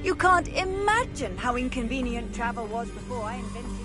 You can't imagine how inconvenient travel was before I invented it.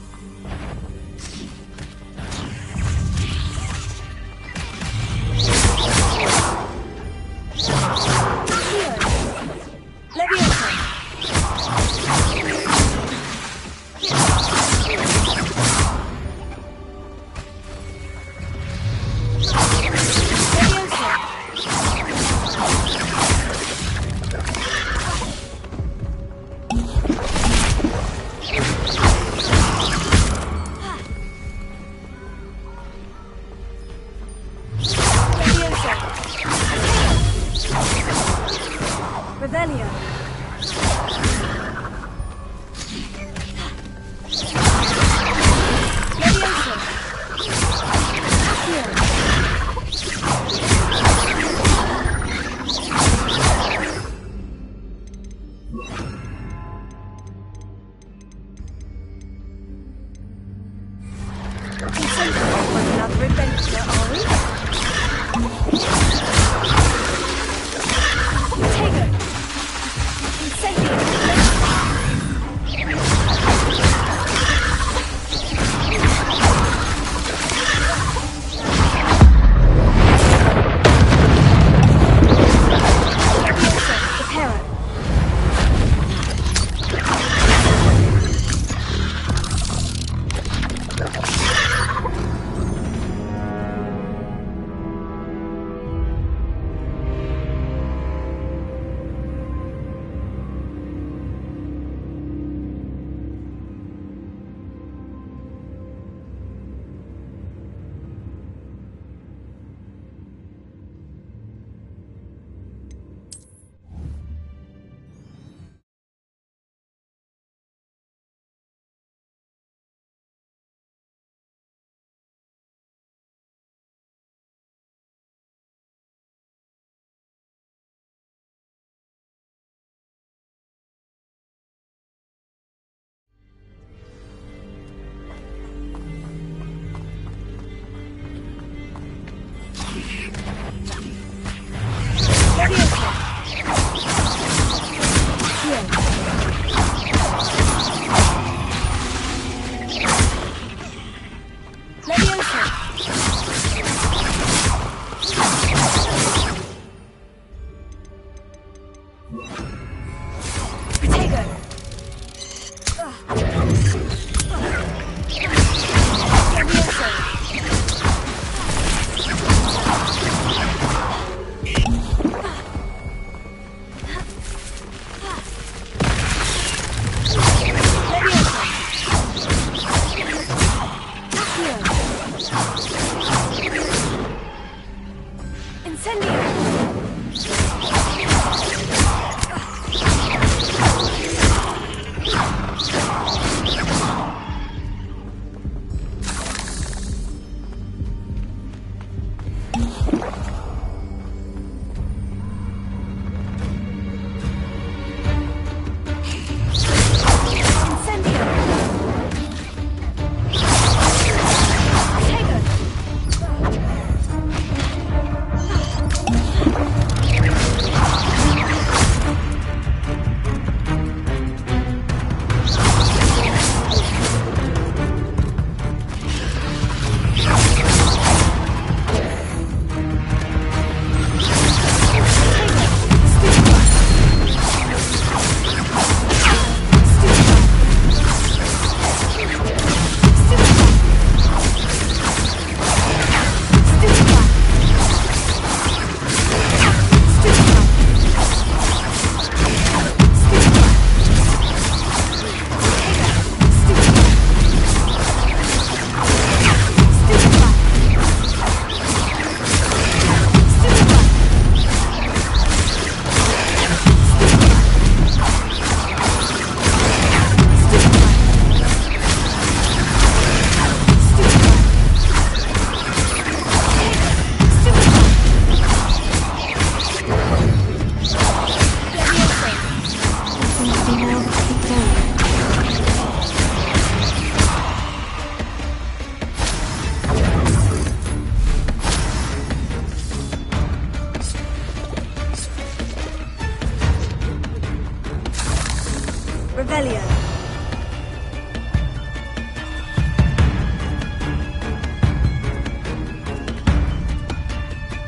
Revelio.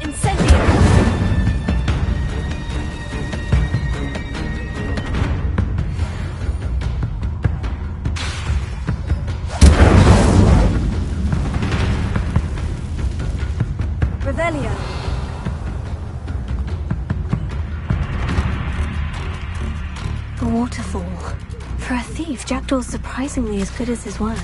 Incendio. Revelio. A waterfall. For a thief, Jackdaw's surprisingly as good as his word.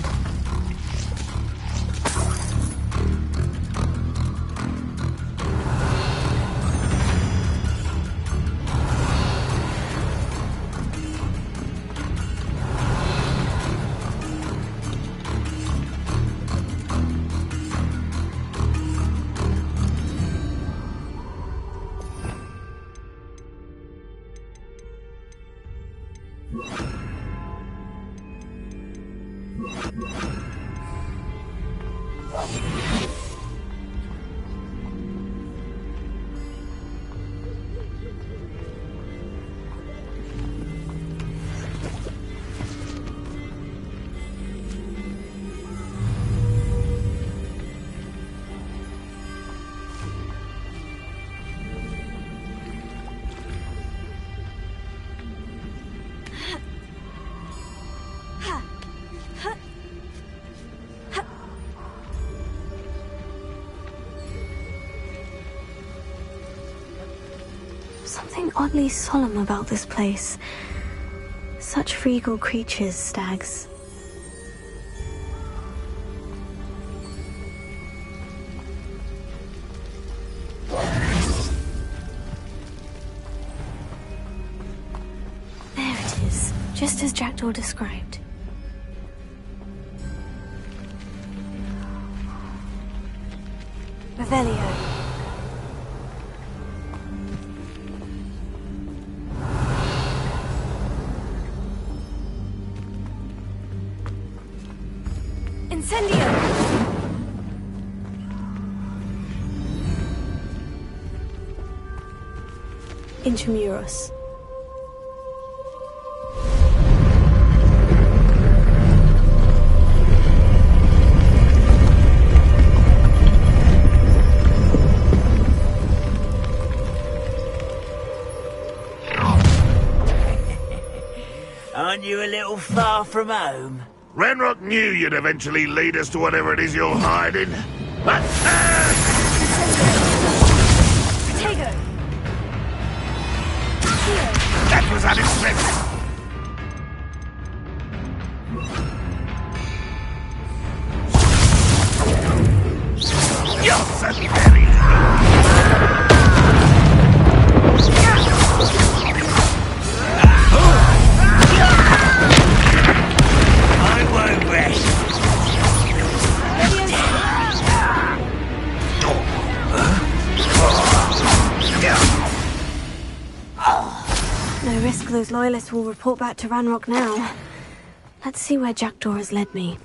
Something oddly solemn about this place. Such regal creatures, stags. There it is, just as Jackdaw described. Revelio. Incendio! Intramuros. Aren't you a little far from home? Ranrock knew you'd eventually lead us to whatever it is you're hiding. Tego! That was unexpected. You're so very I won't rest. No risk those loyalists will report back to Ranrock now. Let's see where Jackdaw has led me.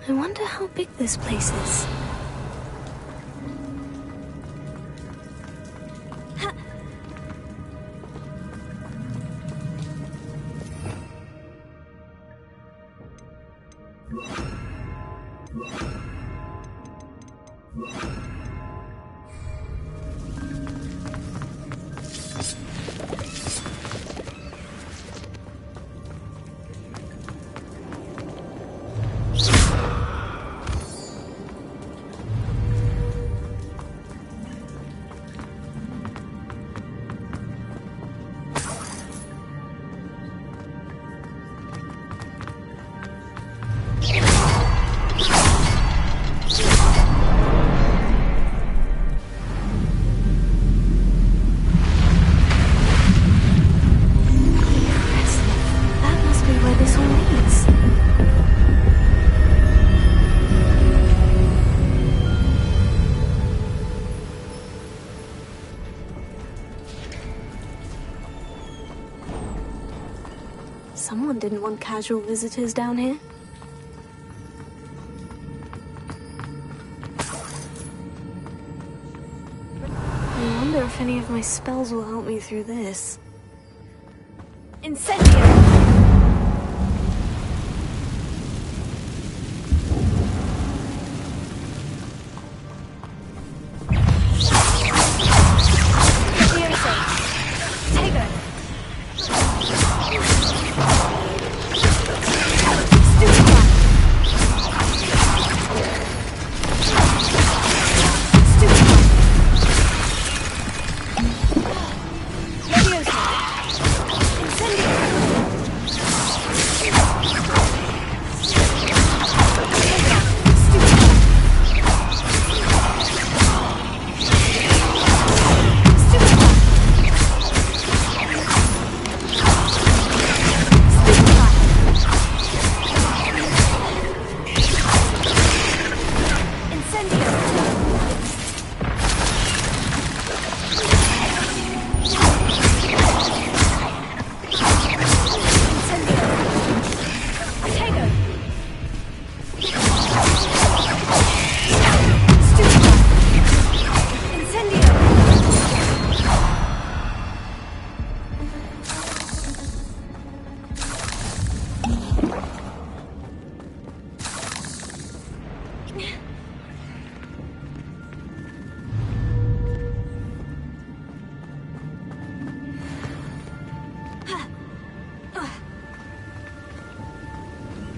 I wonder how big this place is. Someone didn't want casual visitors down here. I wonder if any of my spells will help me through this. Incendio!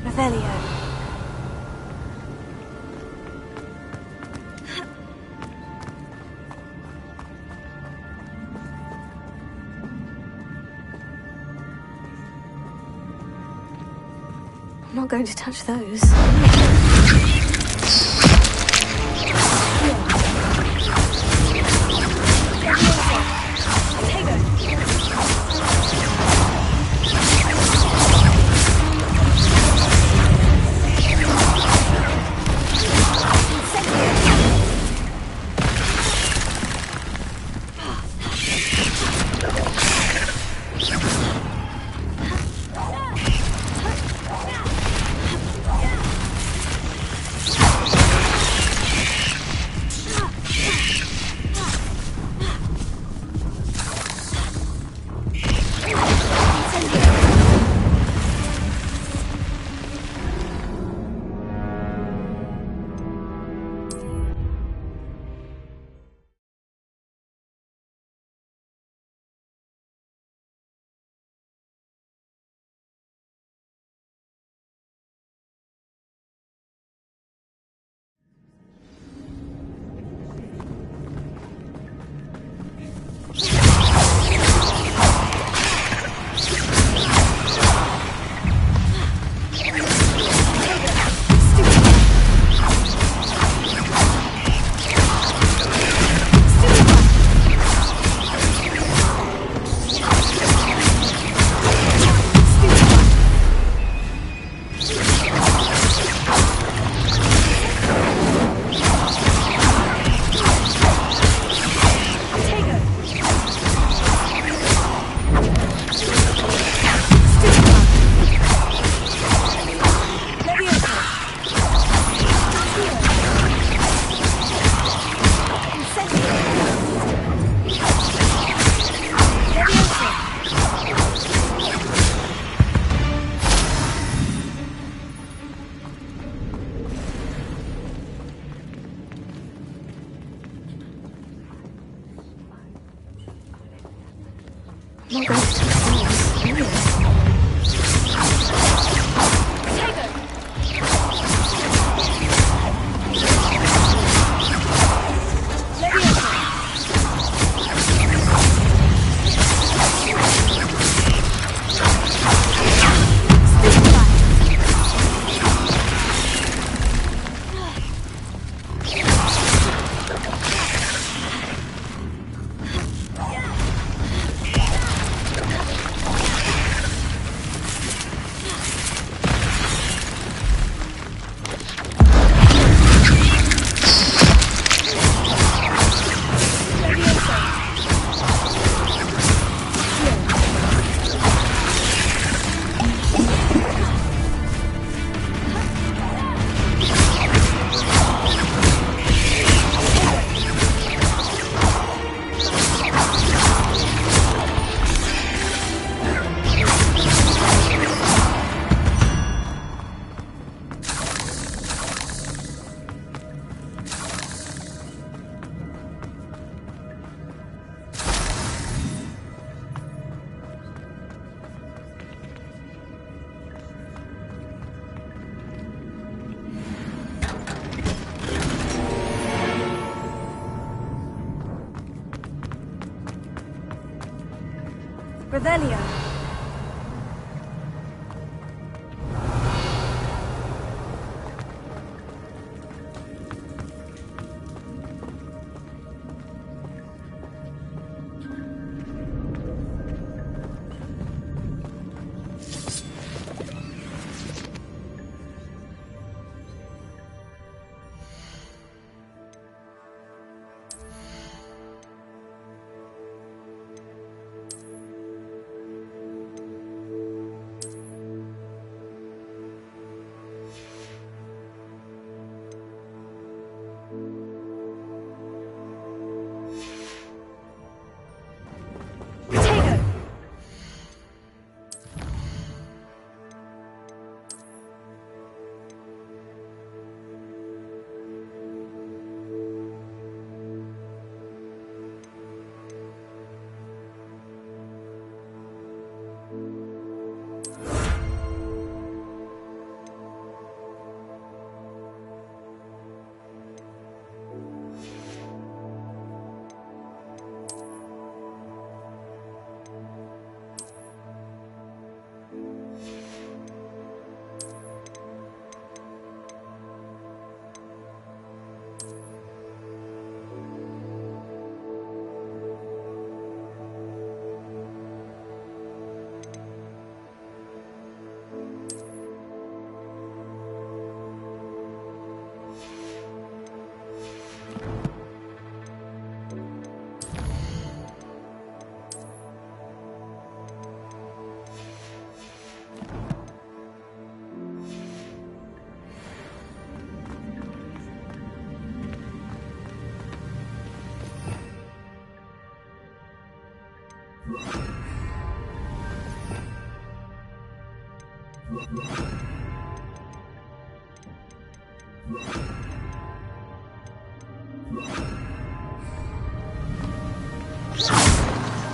Revelio. I'm not going to touch those. I'm going to touch those. Revelio.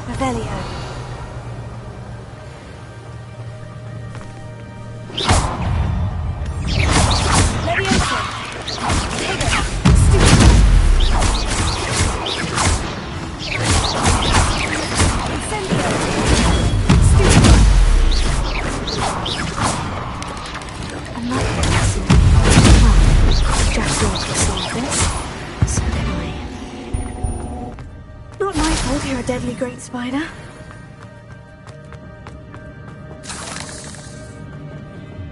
Revelio. You're a deadly great spider.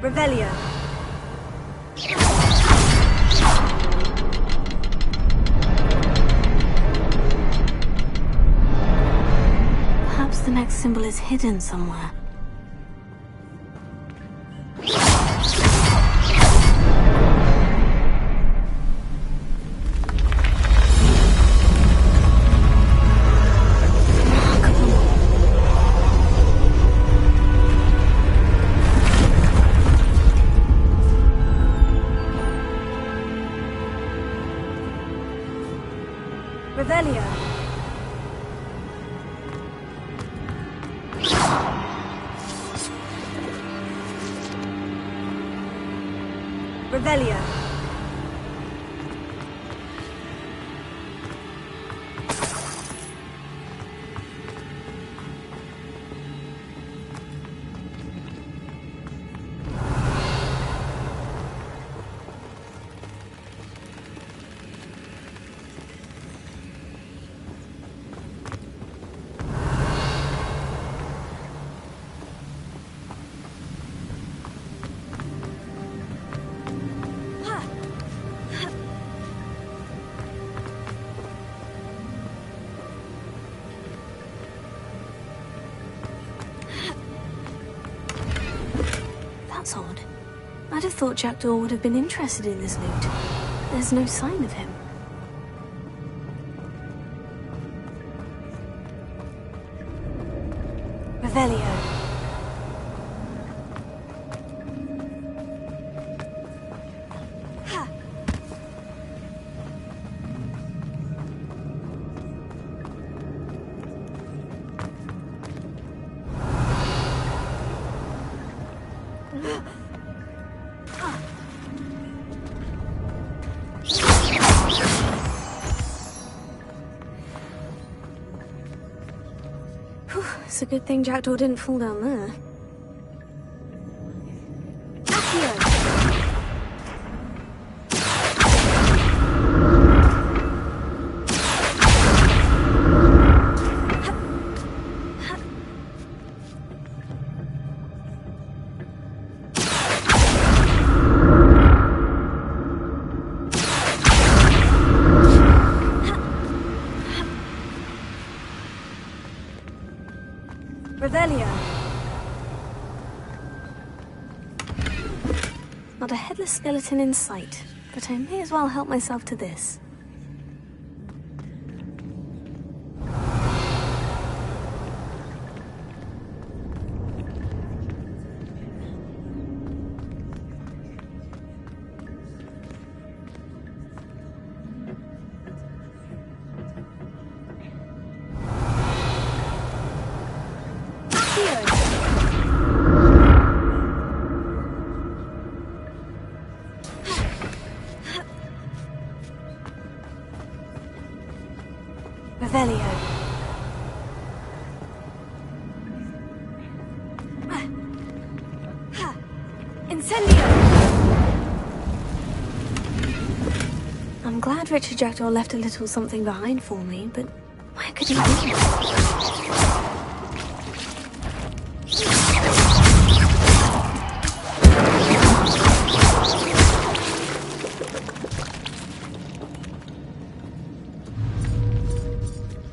Revelio. Perhaps the next symbol is hidden somewhere. Revelio. Revelio. That's odd. I'd have thought Jackdaw would have been interested in this loot. There's no sign of him. Revelio. It's a good thing Jackdaw didn't fall down there. Accio! Revelio. Not a headless skeleton in sight, but I may as well help myself to this. Revelio. Incendio! I'm glad Richard Jackdaw left a little something behind for me, but where could he be?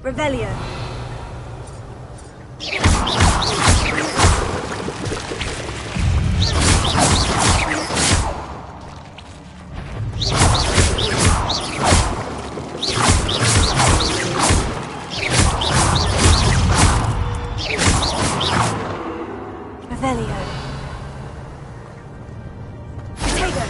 Revelio. Revelio. Potato.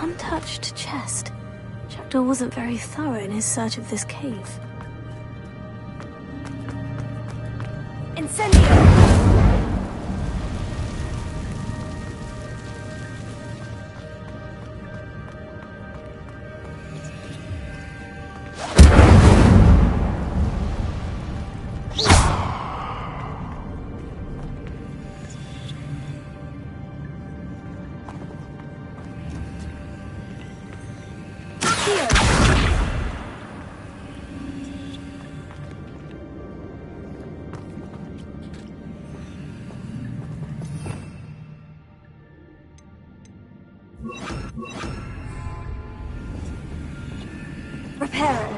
Untouched chest. Jackdaw wasn't very thorough in his search of this cave. Incendio! Reparo.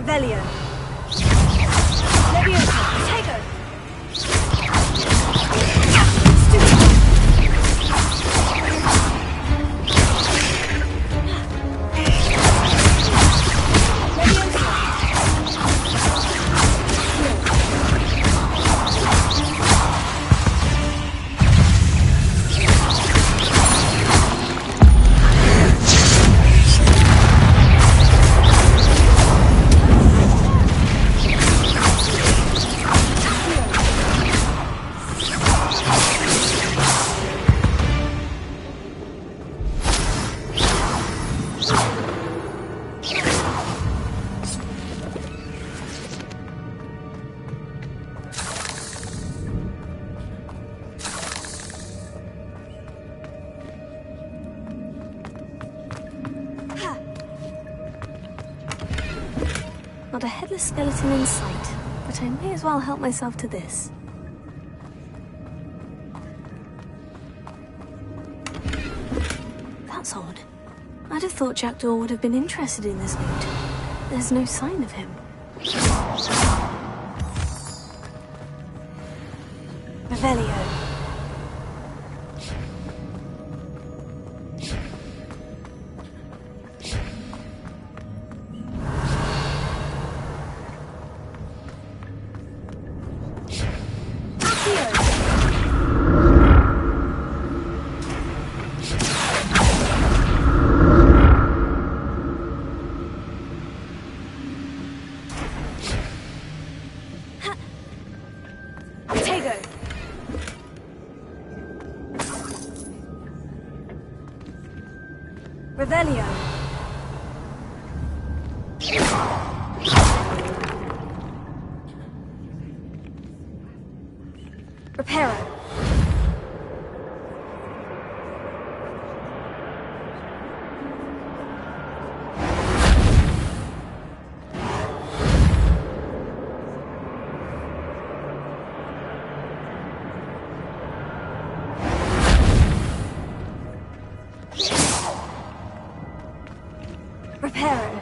Revelio. Leviosa. Tego. Not a headless skeleton in sight, but I may as well help myself to this. That's odd. I'd have thought Jackdaw would have been interested in this loot. There's no sign of him. Revelio. Revelio. Reparo. Reparo.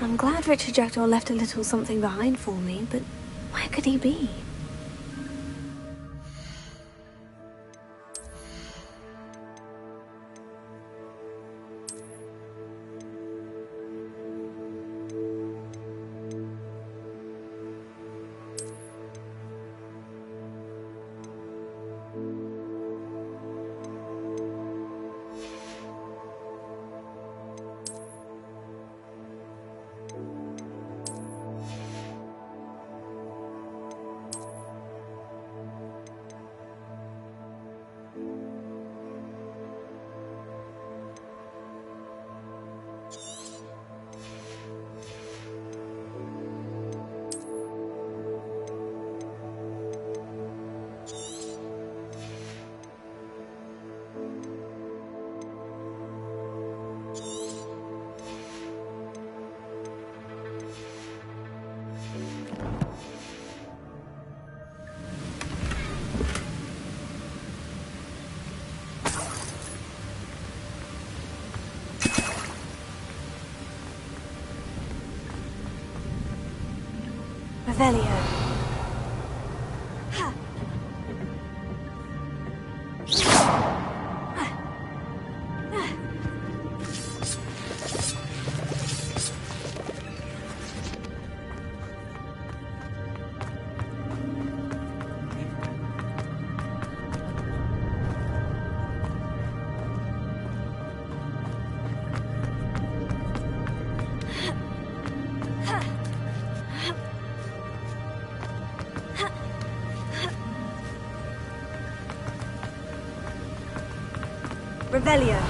I'm glad Richard Jackdaw left a little something behind for me, but where could he be? Revelio. Revelio.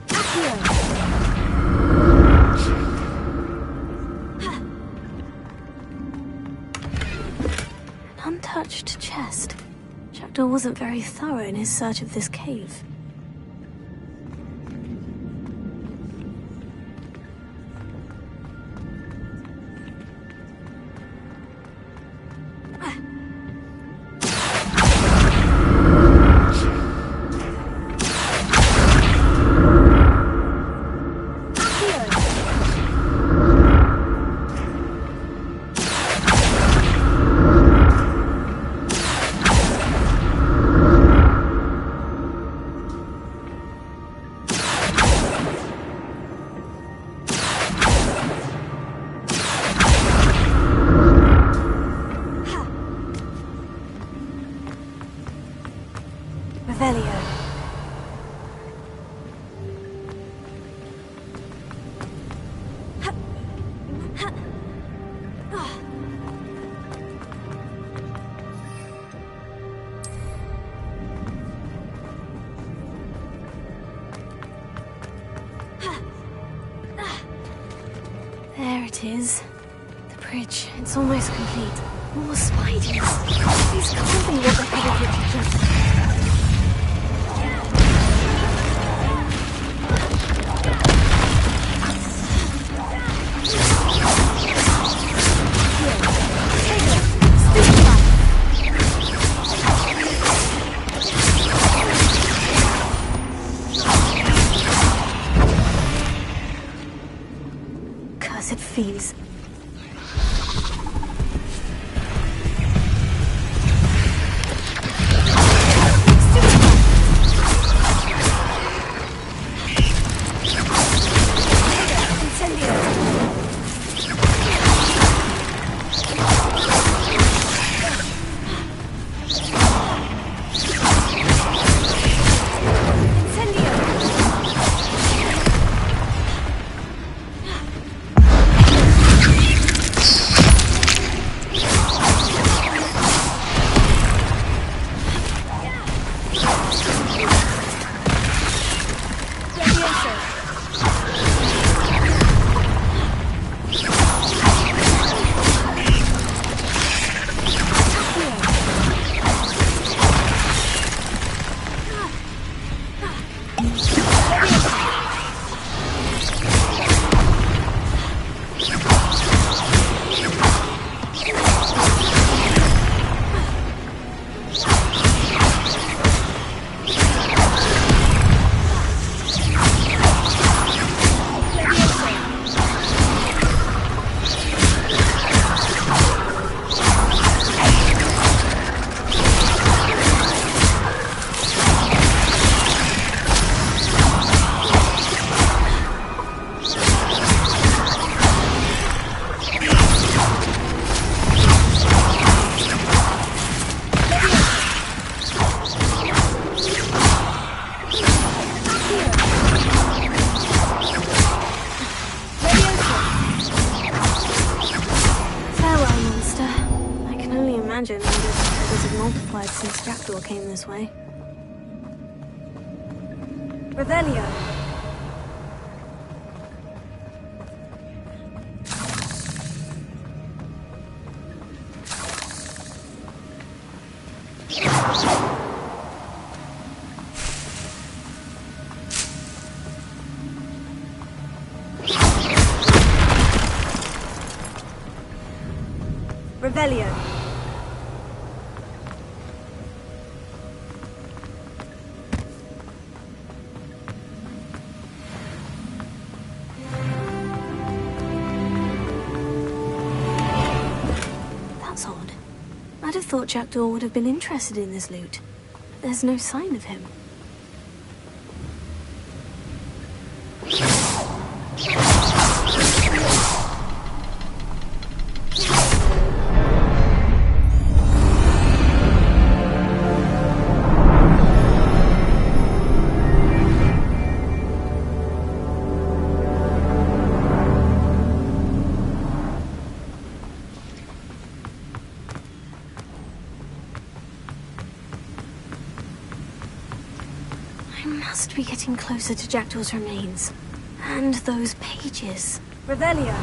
Accio. untouched chest. Jackdaw wasn't very thorough in his search of this cave. There it is. The bridge. It's almost complete. More spiders. These can't be what the head of it just... Fiends. Since Jackdaw came this way. Revelio! Revelio! I'd have thought Jackdaw would have been interested in this loot. There's no sign of him. I must be getting closer to Jackdaw's remains. And those pages. Revelio!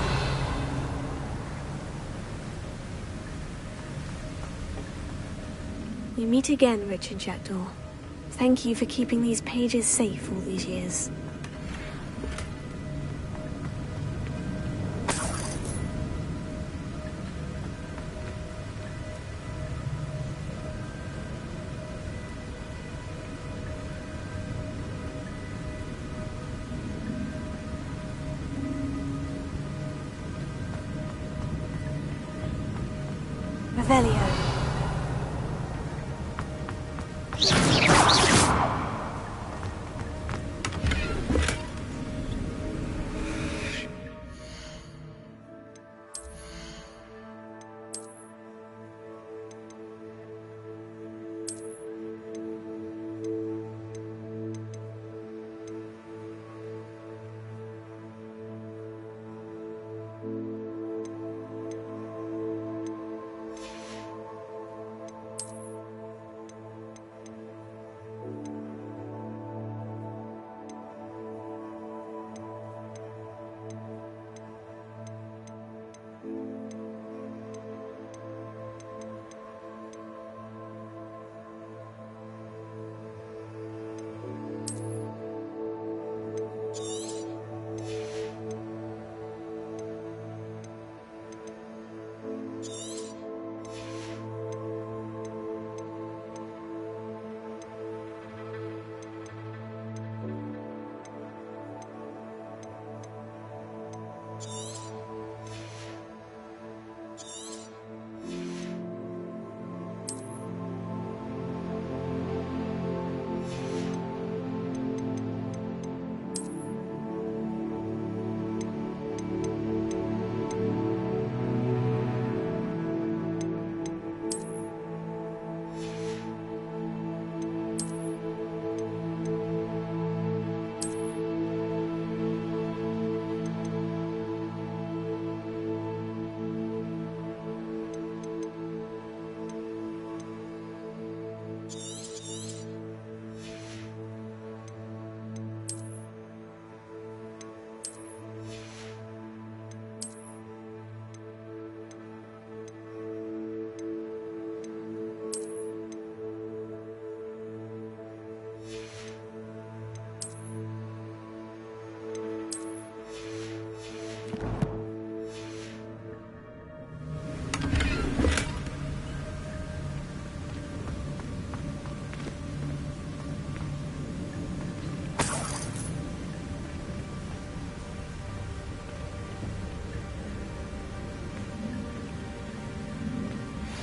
We meet again, Richard Jackdaw. Thank you for keeping these pages safe all these years. Revelio.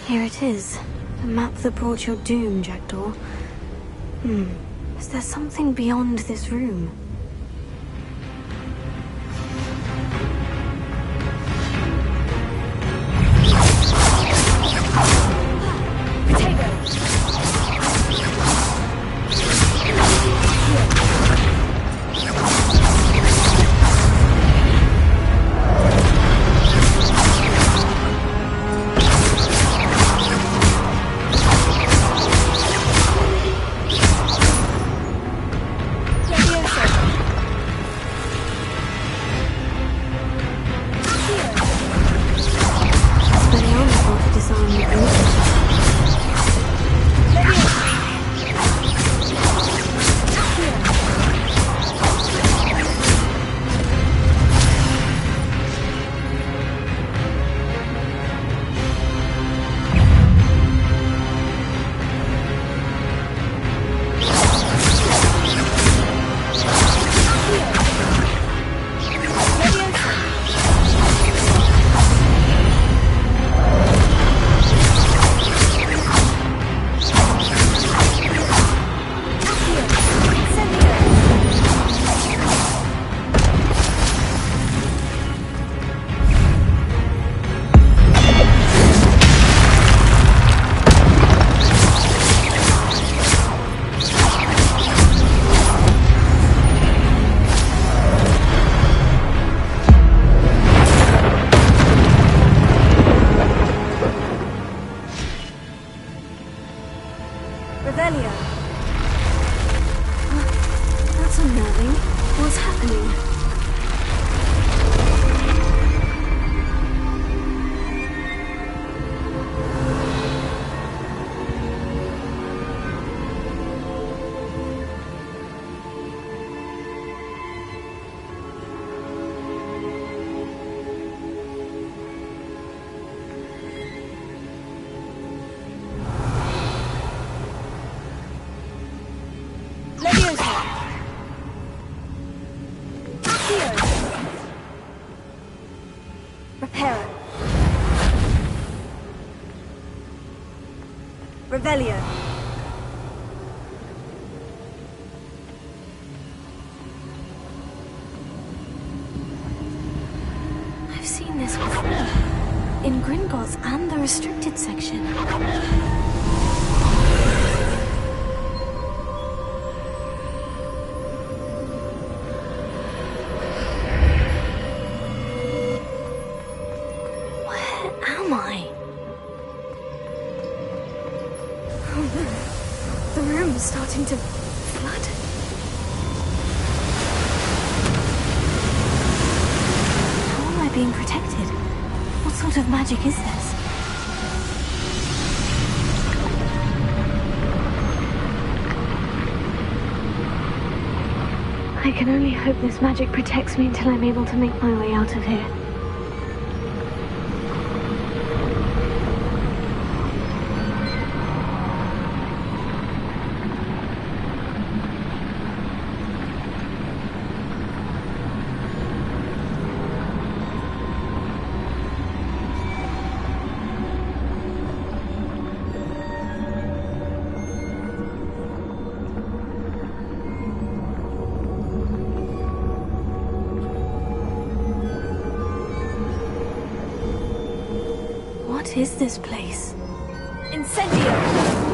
Here it is. The map that brought your doom, Jackdaw. Is there something beyond this room? Revelio. That's unnerving. What's happening? Revelio. I've seen this before. In Gringotts and the restricted section. The room's starting to flood. How am I being protected? What sort of magic is this? I can only hope this magic protects me until I'm able to make my way out of here. What is this place? Incendio!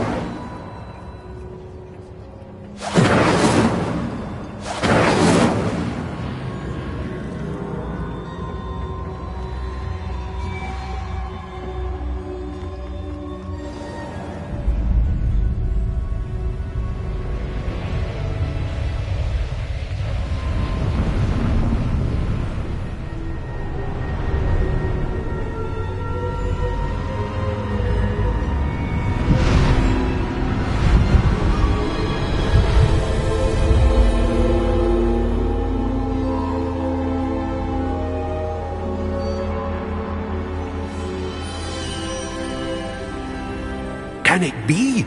Can it be?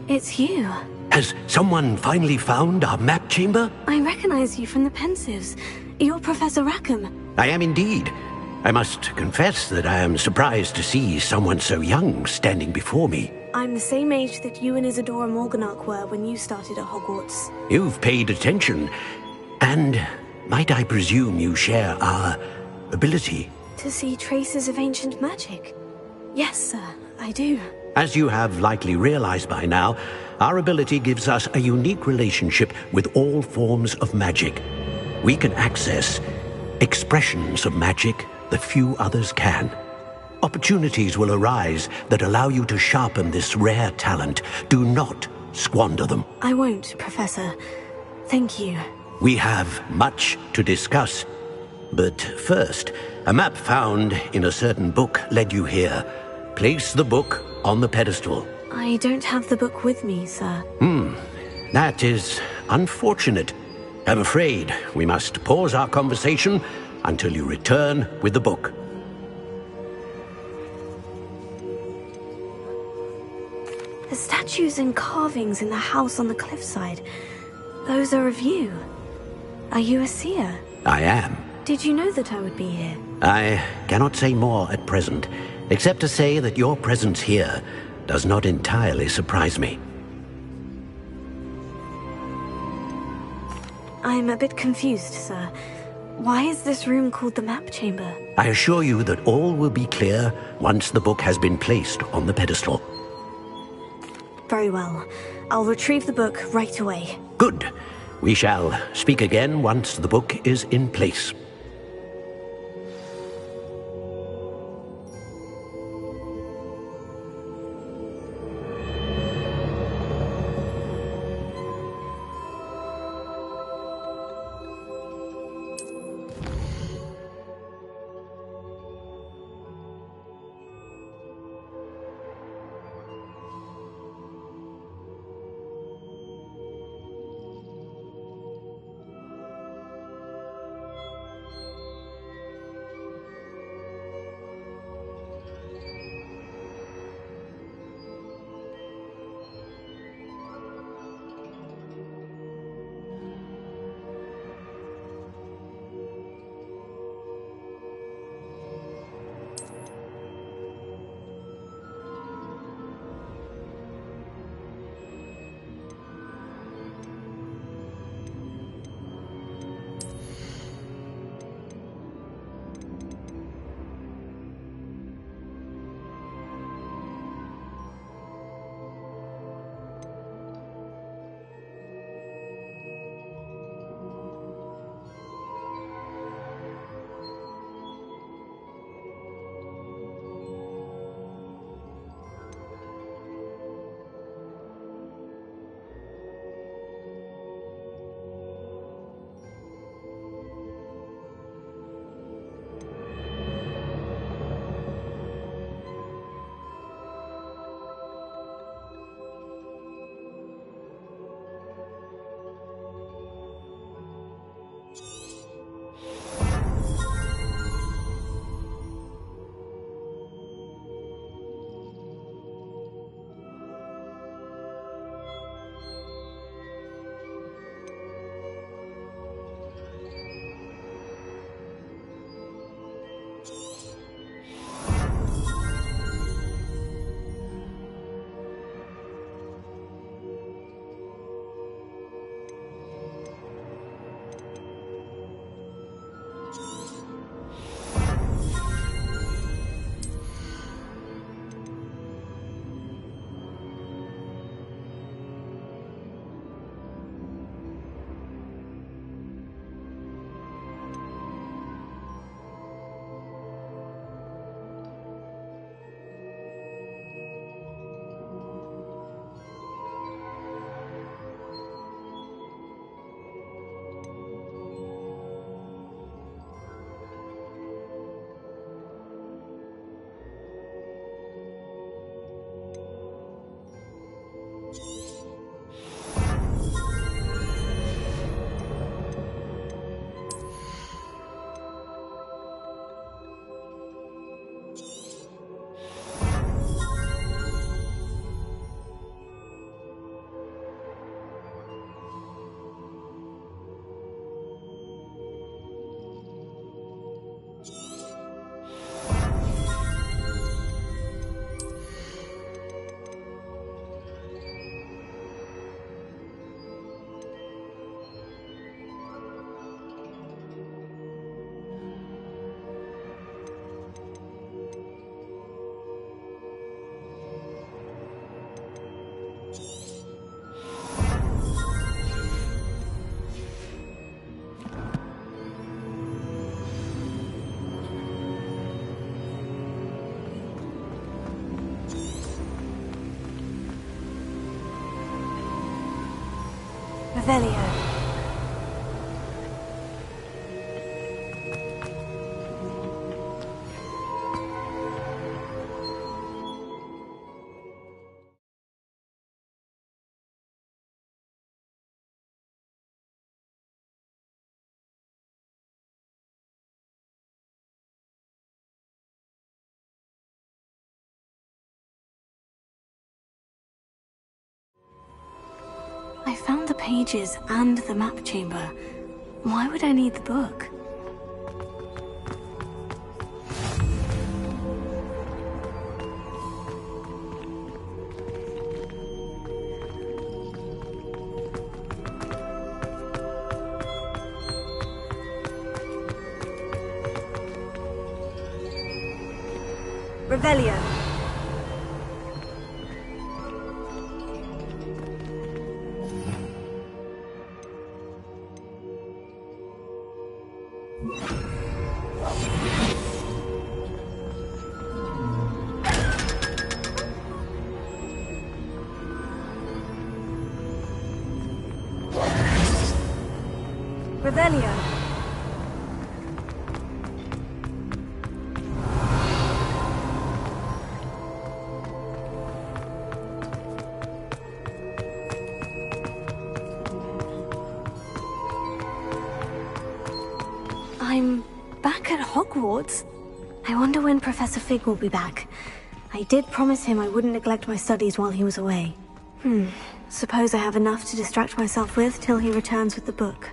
It's you. Has someone finally found our map chamber? I recognize you from the Pensives. You're Professor Rackham. I am indeed. I must confess that I am surprised to see someone so young standing before me. I'm the same age that you and Isadora Morganach were when you started at Hogwarts. You've paid attention. And might I presume you share our ability? To see traces of ancient magic? Yes, sir, I do. As you have likely realized by now, our ability gives us a unique relationship with all forms of magic. We can access expressions of magic that few others can. Opportunities will arise that allow you to sharpen this rare talent. Do not squander them. I won't, Professor. Thank you. We have much to discuss. But first, a map found in a certain book led you here. Place the book on the pedestal. I don't have the book with me, sir. That is unfortunate. I'm afraid we must pause our conversation until you return with the book. The statues and carvings in the house on the cliffside, those are of you. Are you a seer? I am. Did you know that I would be here? I cannot say more at present, except to say that your presence here does not entirely surprise me. I'm a bit confused, sir. Why is this room called the map chamber? I assure you that all will be clear once the book has been placed on the pedestal. Very well. I'll retrieve the book right away. Good. We shall speak again once the book is in place. Revelio. I found the pages and the map chamber. Why would I need the book? Revelio. Revelio. I'm back at Hogwarts. I wonder when Professor Fig will be back. I did promise him I wouldn't neglect my studies while he was away. Suppose I have enough to distract myself with till he returns with the book.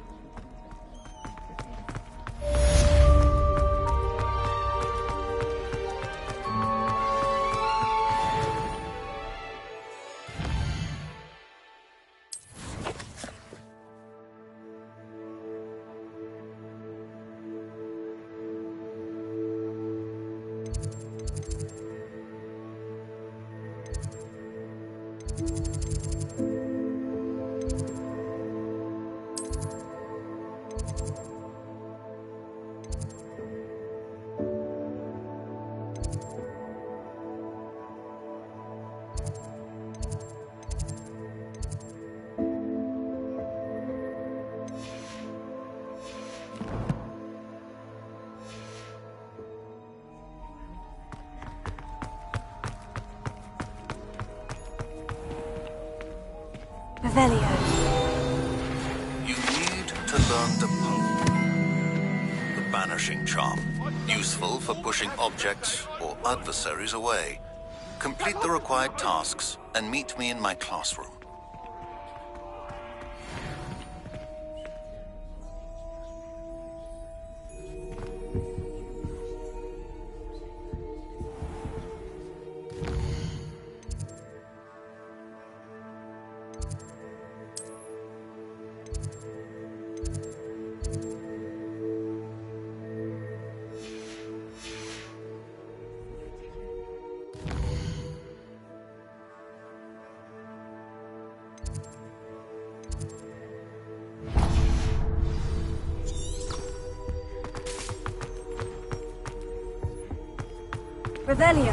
Revelio. You need to learn the poem, the banishing charm, useful for pushing objects or adversaries away. Complete the required tasks and meet me in my classroom. Revelio.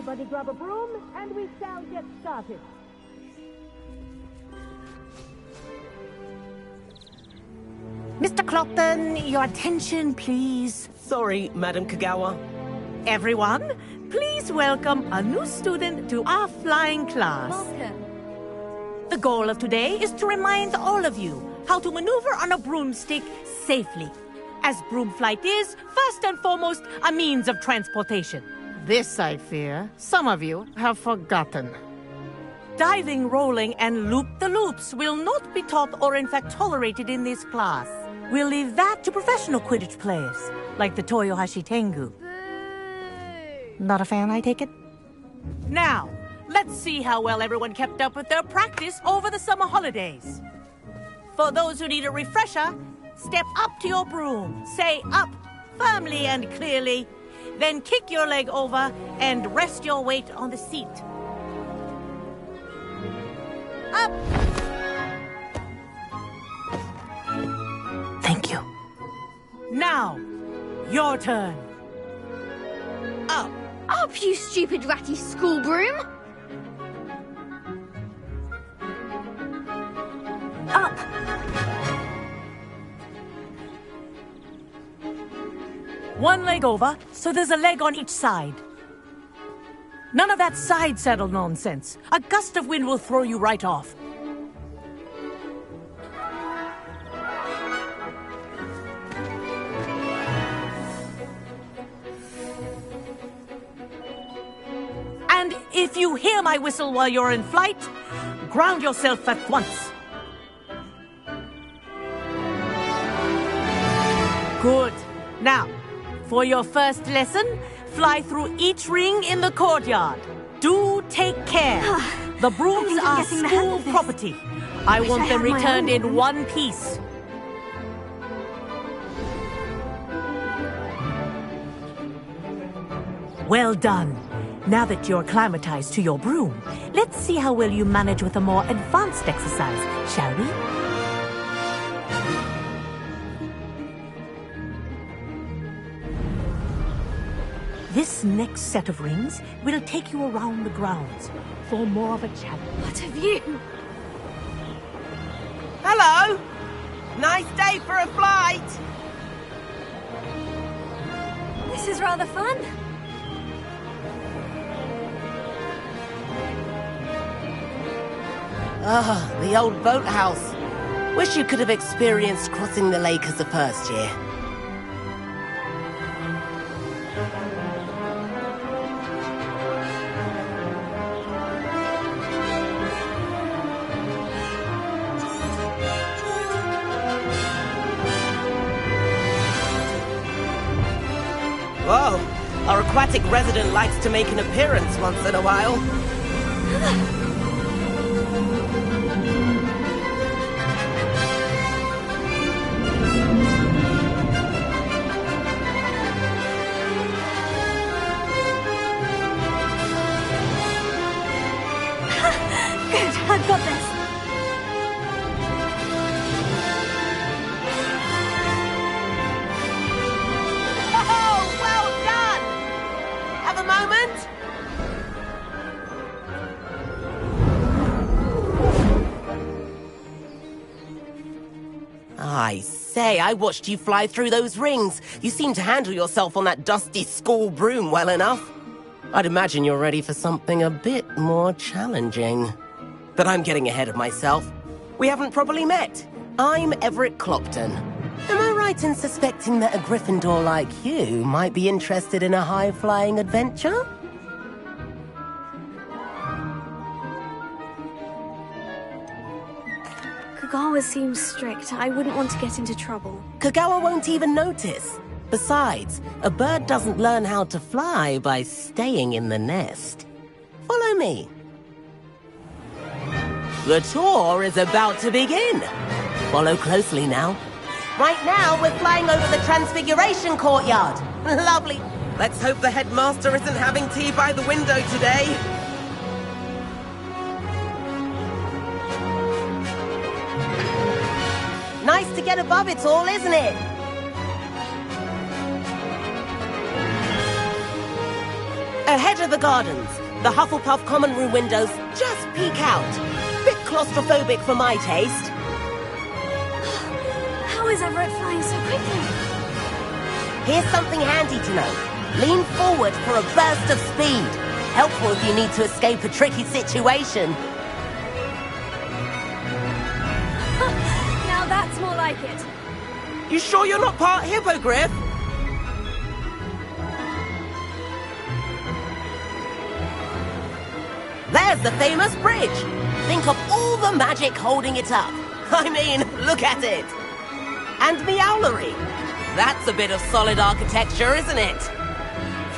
Everybody grab a broom, and we shall get started. Mr. Clopton, your attention, please. Sorry, Madam Kagawa. Everyone, please welcome a new student to our flying class. Welcome. The goal of today is to remind all of you how to maneuver on a broomstick safely, as broom flight is, first and foremost, a means of transportation. This, I fear, some of you have forgotten. Diving, rolling, and loop-the-loops will not be taught or in fact tolerated in this class. We'll leave that to professional Quidditch players, like the Toyohashi Tengu. Not a fan, I take it? Now, let's see how well everyone kept up with their practice over the summer holidays. For those who need a refresher, step up to your broom, say up firmly and clearly, then kick your leg over and rest your weight on the seat. Up! Thank you. Now, your turn. Up. Up, you stupid ratty school broom! Up! One leg over, so there's a leg on each side. None of that side saddle nonsense. A gust of wind will throw you right off. And if you hear my whistle while you're in flight, ground yourself at once. Good. Now, for your first lesson, fly through each ring in the courtyard. Do take care. The brooms are school property. I want them returned in one piece. Well done. Now that you're acclimatized to your broom, let's see how well you manage with a more advanced exercise, shall we? This next set of rings will take you around the grounds for more of a challenge. What have you? Hello! Nice day for a flight! This is rather fun. Ah, the old boathouse. Wish you could have experienced crossing the lake as a first year. Whoa, our aquatic resident likes to make an appearance once in a while. Good, I've got this. Oh, well done! Have a moment? I say, I watched you fly through those rings. You seem to handle yourself on that dusty school broom well enough. I'd imagine you're ready for something a bit more challenging. But I'm getting ahead of myself. We haven't properly met. I'm Everett Clopton. Am I right in suspecting that a Gryffindor like you might be interested in a high-flying adventure? Kagawa seems strict. I wouldn't want to get into trouble. Kagawa won't even notice. Besides, a bird doesn't learn how to fly by staying in the nest. Follow me. The tour is about to begin. Follow closely now. Right now, we're flying over the Transfiguration Courtyard. Lovely. Let's hope the headmaster isn't having tea by the window today. Nice to get above it all, isn't it? Ahead of the gardens, the Hufflepuff common room windows just peek out. Bit claustrophobic for my taste. How is Everett flying so quickly? Here's something handy to know. Lean forward for a burst of speed. Helpful if you need to escape a tricky situation. Now that's more like it. You sure you're not part hippogriff? There's the famous bridge. Think of all the magic holding it up. I mean, look at it. And Meowlery. That's a bit of solid architecture, isn't it?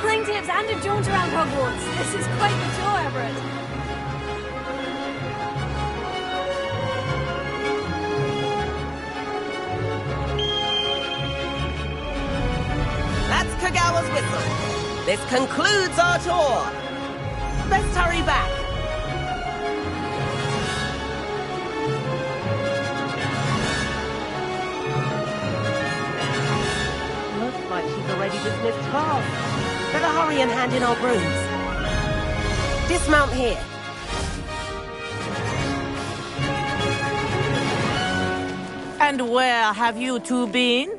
Flying tips and a jaunt around Hogwarts. This is quite the tour, Everett. That's Kagawa's whistle. This concludes our tour. Let's hurry back. Looks like she's already dismissed class. Better hurry and hand in our brooms. Dismount here. And where have you two been?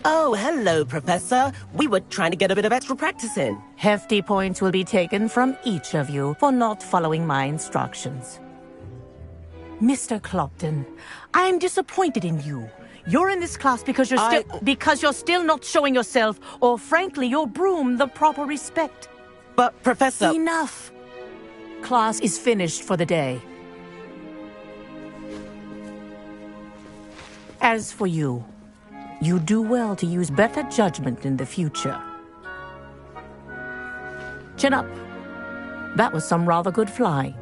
Oh, hello, Professor. We were trying to get a bit of extra practice in. Hefty points will be taken from each of you for not following my instructions. Mr. Clopton, I am disappointed in you. You're in this class because you're still not showing yourself, or frankly, your broom the proper respect. But, Professor... Enough. Class is finished for the day. As for you, you do well to use better judgment in the future. Chin up. That was some rather good flying.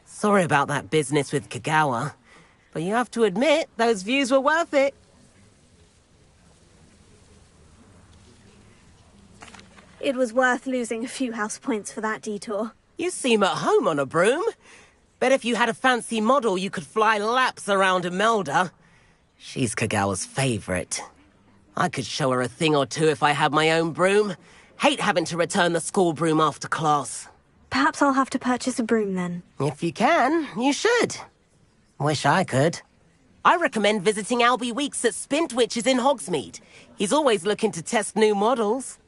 Sorry about that business with Kagawa, but you have to admit, those views were worth it. It was worth losing a few house points for that detour. You seem at home on a broom. Bet if you had a fancy model, you could fly laps around Imelda. She's Kagawa's favorite. I could show her a thing or two if I had my own broom. Hate having to return the school broom after class. Perhaps I'll have to purchase a broom then. If you can, you should. Wish I could. I recommend visiting Albie Weeks at Spintwitches in Hogsmeade. He's always looking to test new models.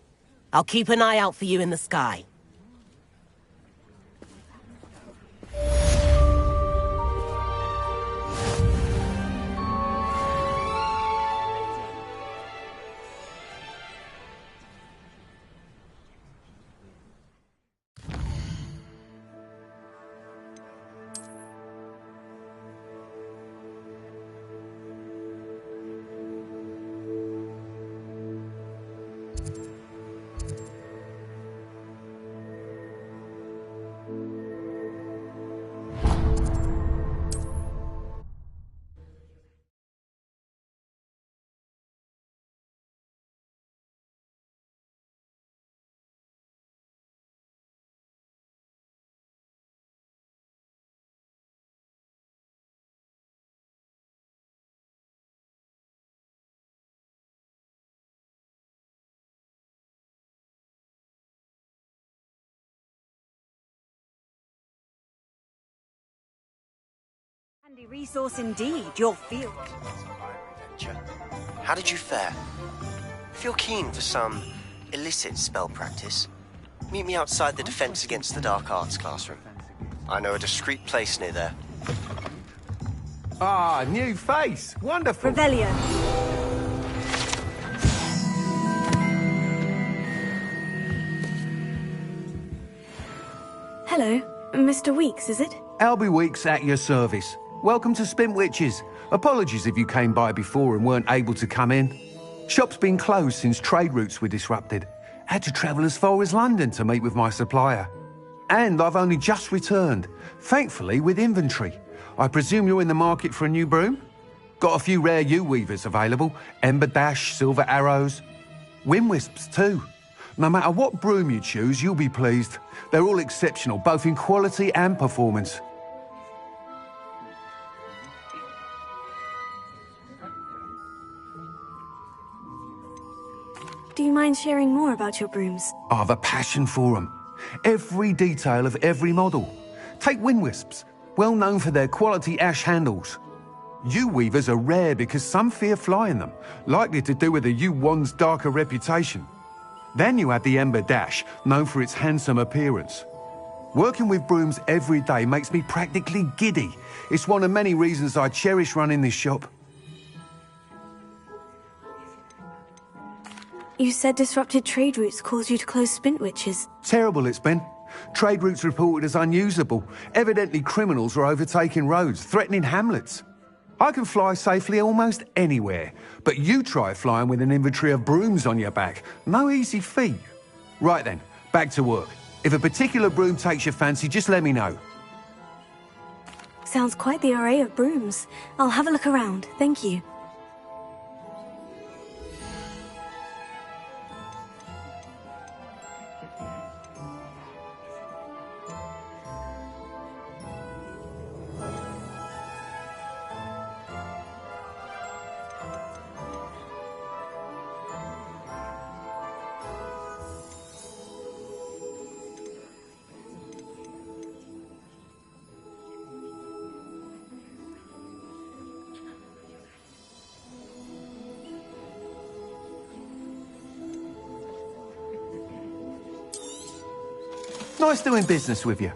I'll keep an eye out for you in the sky. Handy resource indeed, your field. How did you fare? If you're keen for some illicit spell practice, meet me outside the Defense Against the Dark Arts classroom. I know a discreet place near there. Ah, new face. Wonderful. Revelio. Hello, Mr. Weeks, is it? Albie Weeks at your service. Welcome to Spintwitches. Apologies if you came by before and weren't able to come in. Shop's been closed since trade routes were disrupted. Had to travel as far as London to meet with my supplier. And I've only just returned, thankfully with inventory. I presume you're in the market for a new broom? Got a few rare U-weavers available. Ember Dash, Silver Arrows. Wind Wisps too. No matter what broom you choose, you'll be pleased. They're all exceptional, both in quality and performance. Do you mind sharing more about your brooms? I have a passion for them. Every detail of every model. Take wind wisps, well known for their quality ash handles. Yew weavers are rare because some fear flying them, likely to do with the yew wand's darker reputation. Then you have the Ember Dash, known for its handsome appearance. Working with brooms every day makes me practically giddy. It's one of many reasons I cherish running this shop. You said disrupted trade routes caused you to close Spintwitches. Terrible it's been. Trade routes reported as unusable. Evidently criminals were overtaking roads, threatening hamlets. I can fly safely almost anywhere, but you try flying with an inventory of brooms on your back. No easy feat. Right then, back to work. If a particular broom takes your fancy, just let me know. Sounds quite the array of brooms. I'll have a look around, thank you. Nice doing business with you.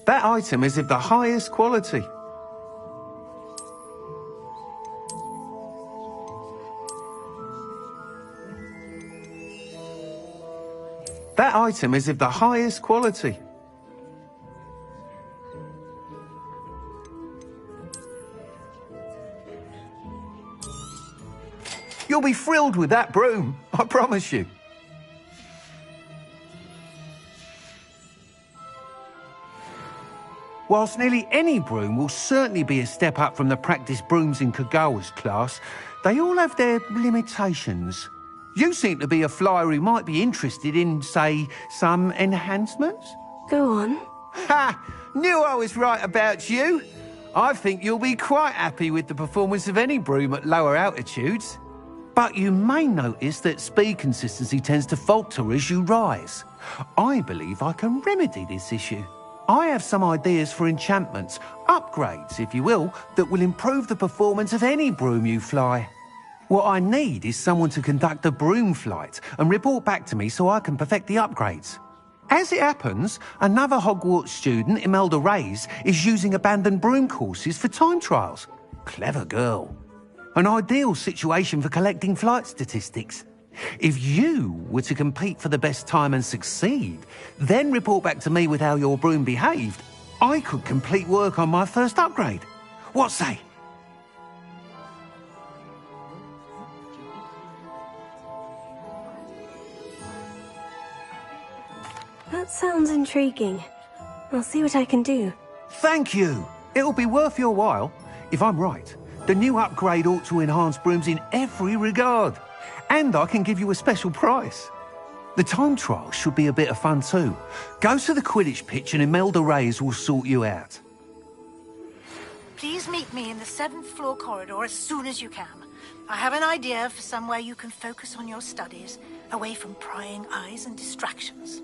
That item is of the highest quality. That item is of the highest quality. You'll be thrilled with that broom, I promise you. Whilst nearly any broom will certainly be a step up from the practice brooms in Kagawa's class, they all have their limitations. You seem to be a flyer who might be interested in, say, some enhancements? Go on. Ha! Knew I was right about you. I think you'll be quite happy with the performance of any broom at lower altitudes. But you may notice that speed consistency tends to falter as you rise. I believe I can remedy this issue. I have some ideas for enchantments, upgrades, if you will, that will improve the performance of any broom you fly. What I need is someone to conduct a broom flight and report back to me so I can perfect the upgrades. As it happens, another Hogwarts student, Imelda Reyes, is using abandoned broom courses for time trials. Clever girl. An ideal situation for collecting flight statistics. If you were to compete for the best time and succeed, then report back to me with how your broom behaved, I could complete work on my first upgrade. What say? That sounds intriguing. I'll see what I can do. Thank you. It'll be worth your while. If I'm right, the new upgrade ought to enhance brooms in every regard. And I can give you a special price. The time trial should be a bit of fun too. Go to the Quidditch pitch and Imelda Reyes will sort you out. Please meet me in the 7th floor corridor as soon as you can. I have an idea for somewhere you can focus on your studies, away from prying eyes and distractions.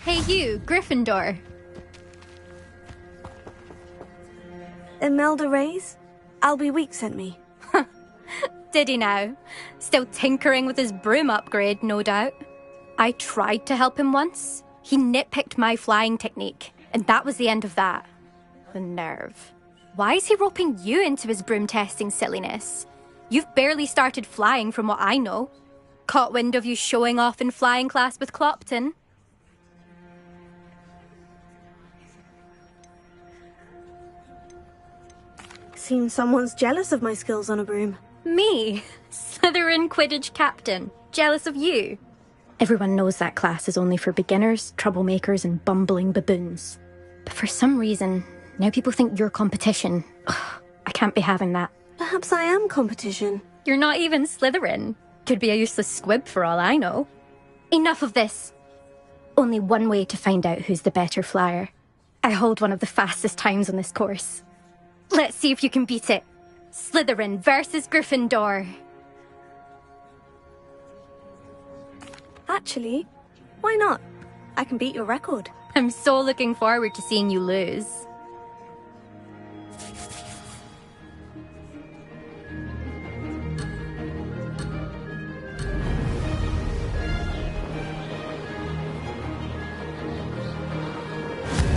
Hey you, Gryffindor. Imelda Reyes? Albie Week sent me. Did he now? Still tinkering with his broom upgrade, no doubt. I tried to help him once. He nitpicked my flying technique, and that was the end of that. The nerve. Why is he roping you into his broom testing silliness? You've barely started flying from what I know. Caught wind of you showing off in flying class with Clopton. Seems someone's jealous of my skills on a broom. Me? Slytherin Quidditch captain. Jealous of you? Everyone knows that class is only for beginners, troublemakers, and bumbling baboons. But for some reason, now people think you're competition. Ugh, I can't be having that. Perhaps I am competition. You're not even Slytherin. Could be a useless squib for all I know. Enough of this. Only one way to find out who's the better flyer. I hold one of the fastest times on this course. Let's see if you can beat it. Slytherin versus Gryffindor. Actually, why not? I can beat your record. I'm so looking forward to seeing you lose.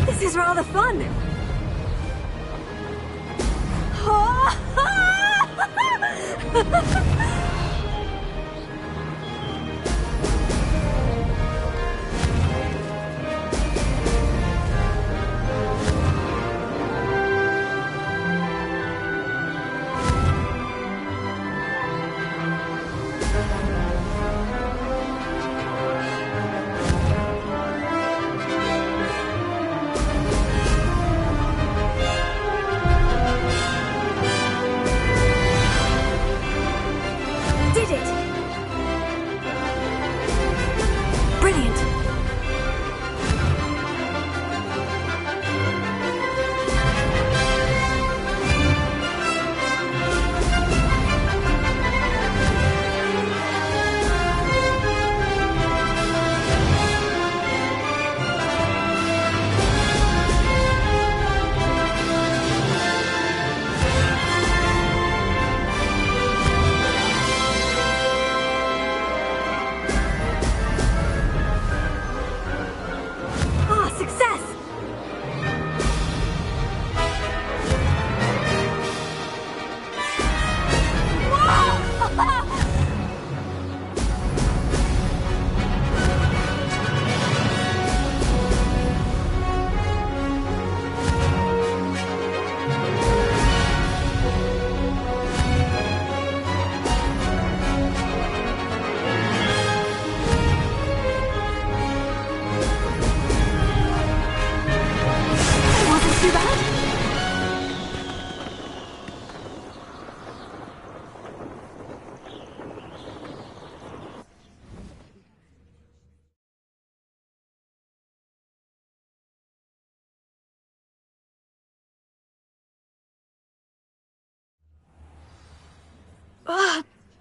This is rather fun.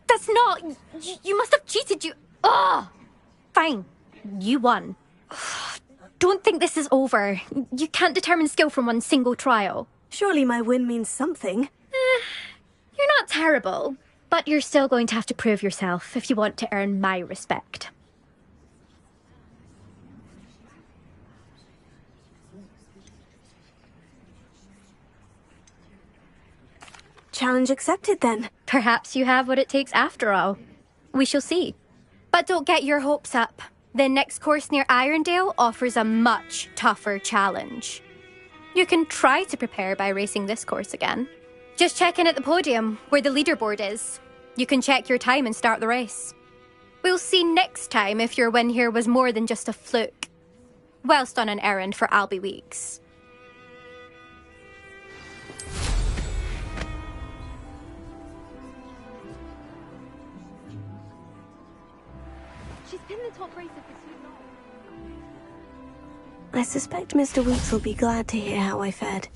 That's not... You must have cheated, you... Ugh! Fine. You won. Don't think this is over. You can't determine skill from one single trial. Surely my win means something. You're not terrible, but you're still going to have to prove yourself if you want to earn my respect. Challenge accepted, then. Perhaps you have what it takes after all. We shall see. But don't get your hopes up. The next course near Irondale offers a much tougher challenge. You can try to prepare by racing this course again. Just check in at the podium, where the leaderboard is. You can check your time and start the race. We'll see next time if your win here was more than just a fluke. Whilst on an errand for Albie Weeks. She's been the top racer for so long. I suspect Mr. Weeks will be glad to hear how I fared.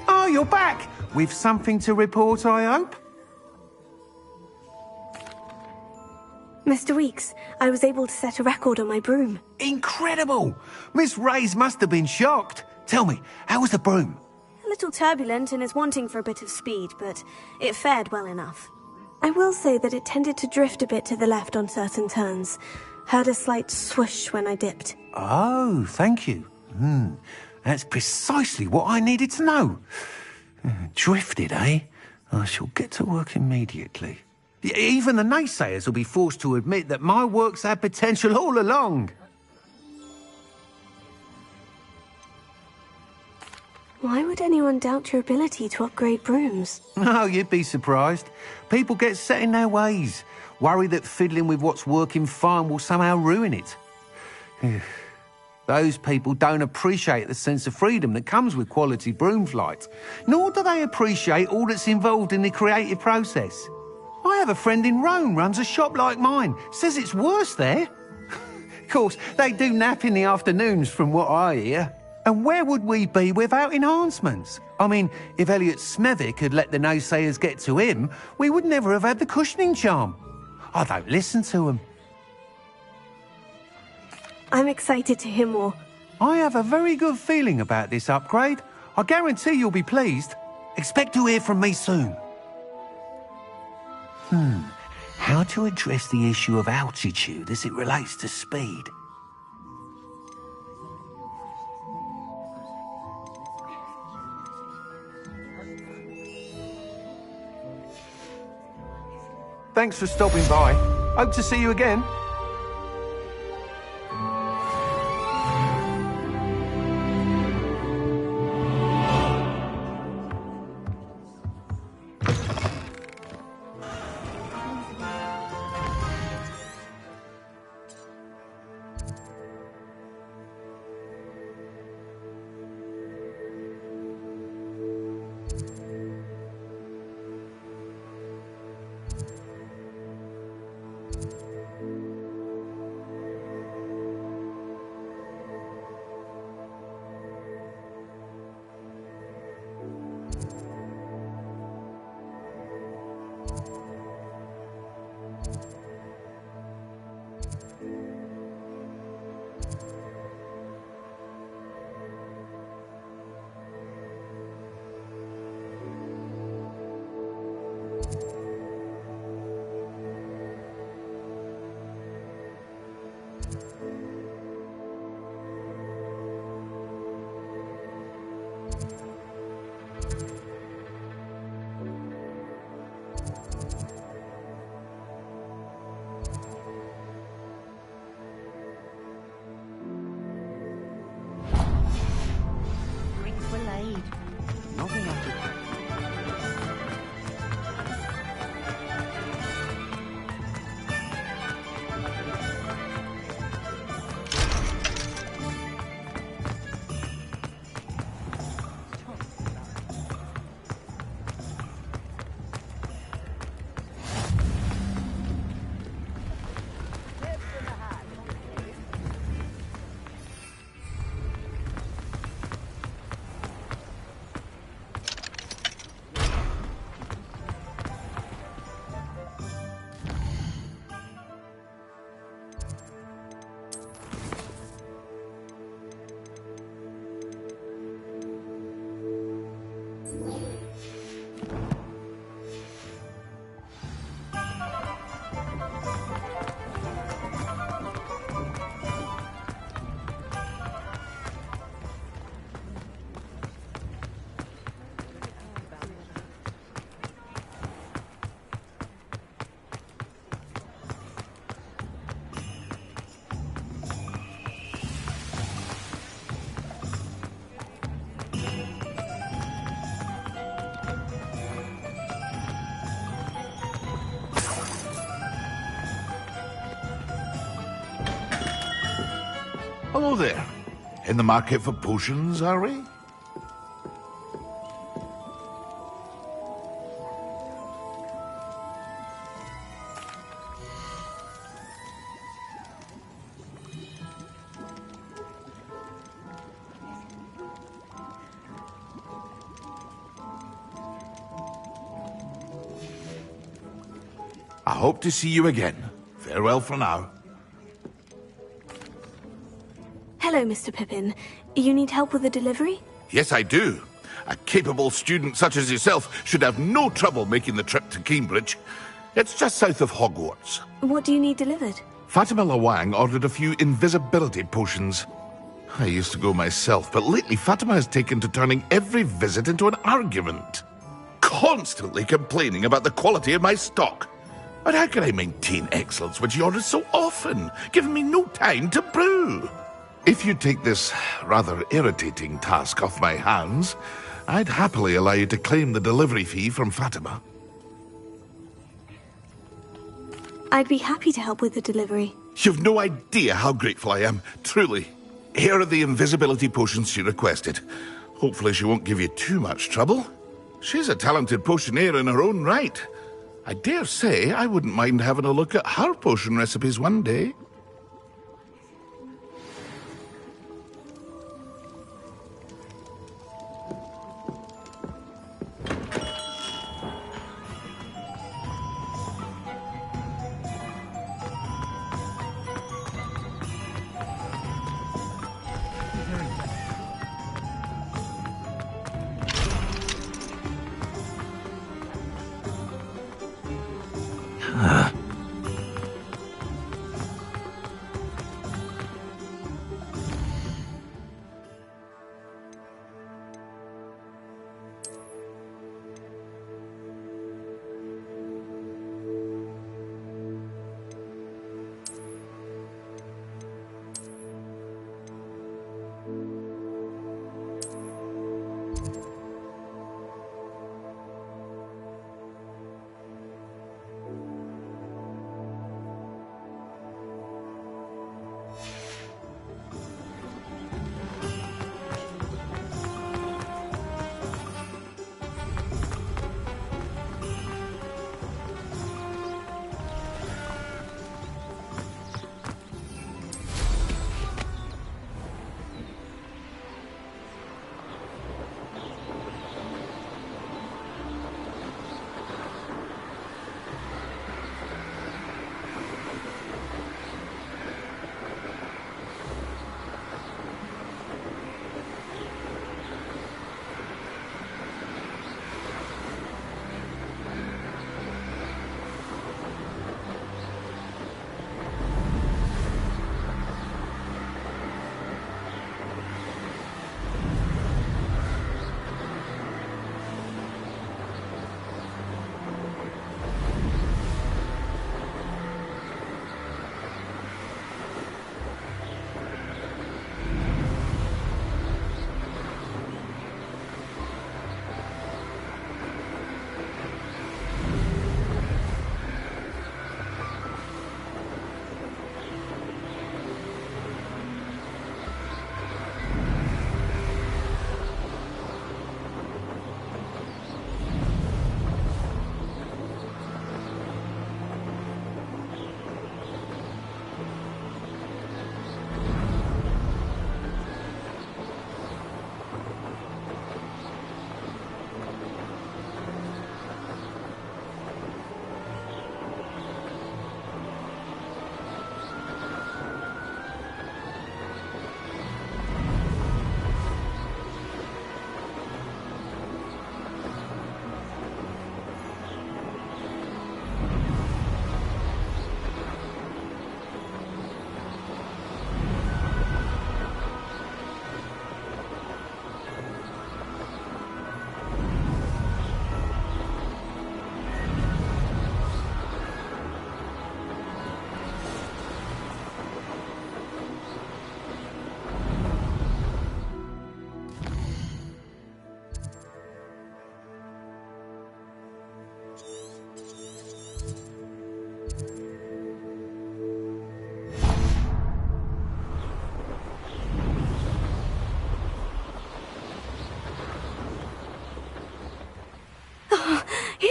Oh, you're back! With something to report, I hope? Mr. Weeks, I was able to set a record on my broom. Incredible! Miss Reyes must have been shocked. Tell me, how was the broom? A little turbulent and is wanting for a bit of speed, but it fared well enough. I will say that it tended to drift a bit to the left on certain turns. Heard a slight swoosh when I dipped. Oh, thank you. That's precisely what I needed to know. Drifted, eh? I shall get to work immediately. Even the naysayers will be forced to admit that my work's had potential all along. Why would anyone doubt your ability to upgrade brooms? Oh, you'd be surprised. People get set in their ways, worry that fiddling with what's working fine will somehow ruin it. Those people don't appreciate the sense of freedom that comes with quality broom flight, nor do they appreciate all that's involved in the creative process. I have a friend in Rome runs a shop like mine, says it's worse there. Of course, they do nap in the afternoons from what I hear. And where would we be without enhancements? I mean, if Elliot Smethwick had let the naysayers get to him, we would never have had the cushioning charm. I don't listen to them. I'm excited to hear more. I have a very good feeling about this upgrade. I guarantee you'll be pleased. Expect to hear from me soon. How to address the issue of altitude as it relates to speed? Thanks for stopping by. Hope to see you again. Hello there. In the market for potions, are we? I hope to see you again. Farewell for now. Hello, Mr. Pippin. You need help with a delivery? Yes, I do. A capable student such as yourself should have no trouble making the trip to Cambridge. It's just south of Hogwarts. What do you need delivered? Fatima Lawang ordered a few invisibility potions. I used to go myself, but lately Fatima has taken to turning every visit into an argument. Constantly complaining about the quality of my stock. But how can I maintain excellence when she orders so often, giving me no time to brew? If you take this rather irritating task off my hands, I'd happily allow you to claim the delivery fee from Fatima. I'd be happy to help with the delivery. You've no idea how grateful I am, truly. Here are the invisibility potions she requested. Hopefully she won't give you too much trouble. She's a talented potioneer in her own right. I dare say I wouldn't mind having a look at her potion recipes one day.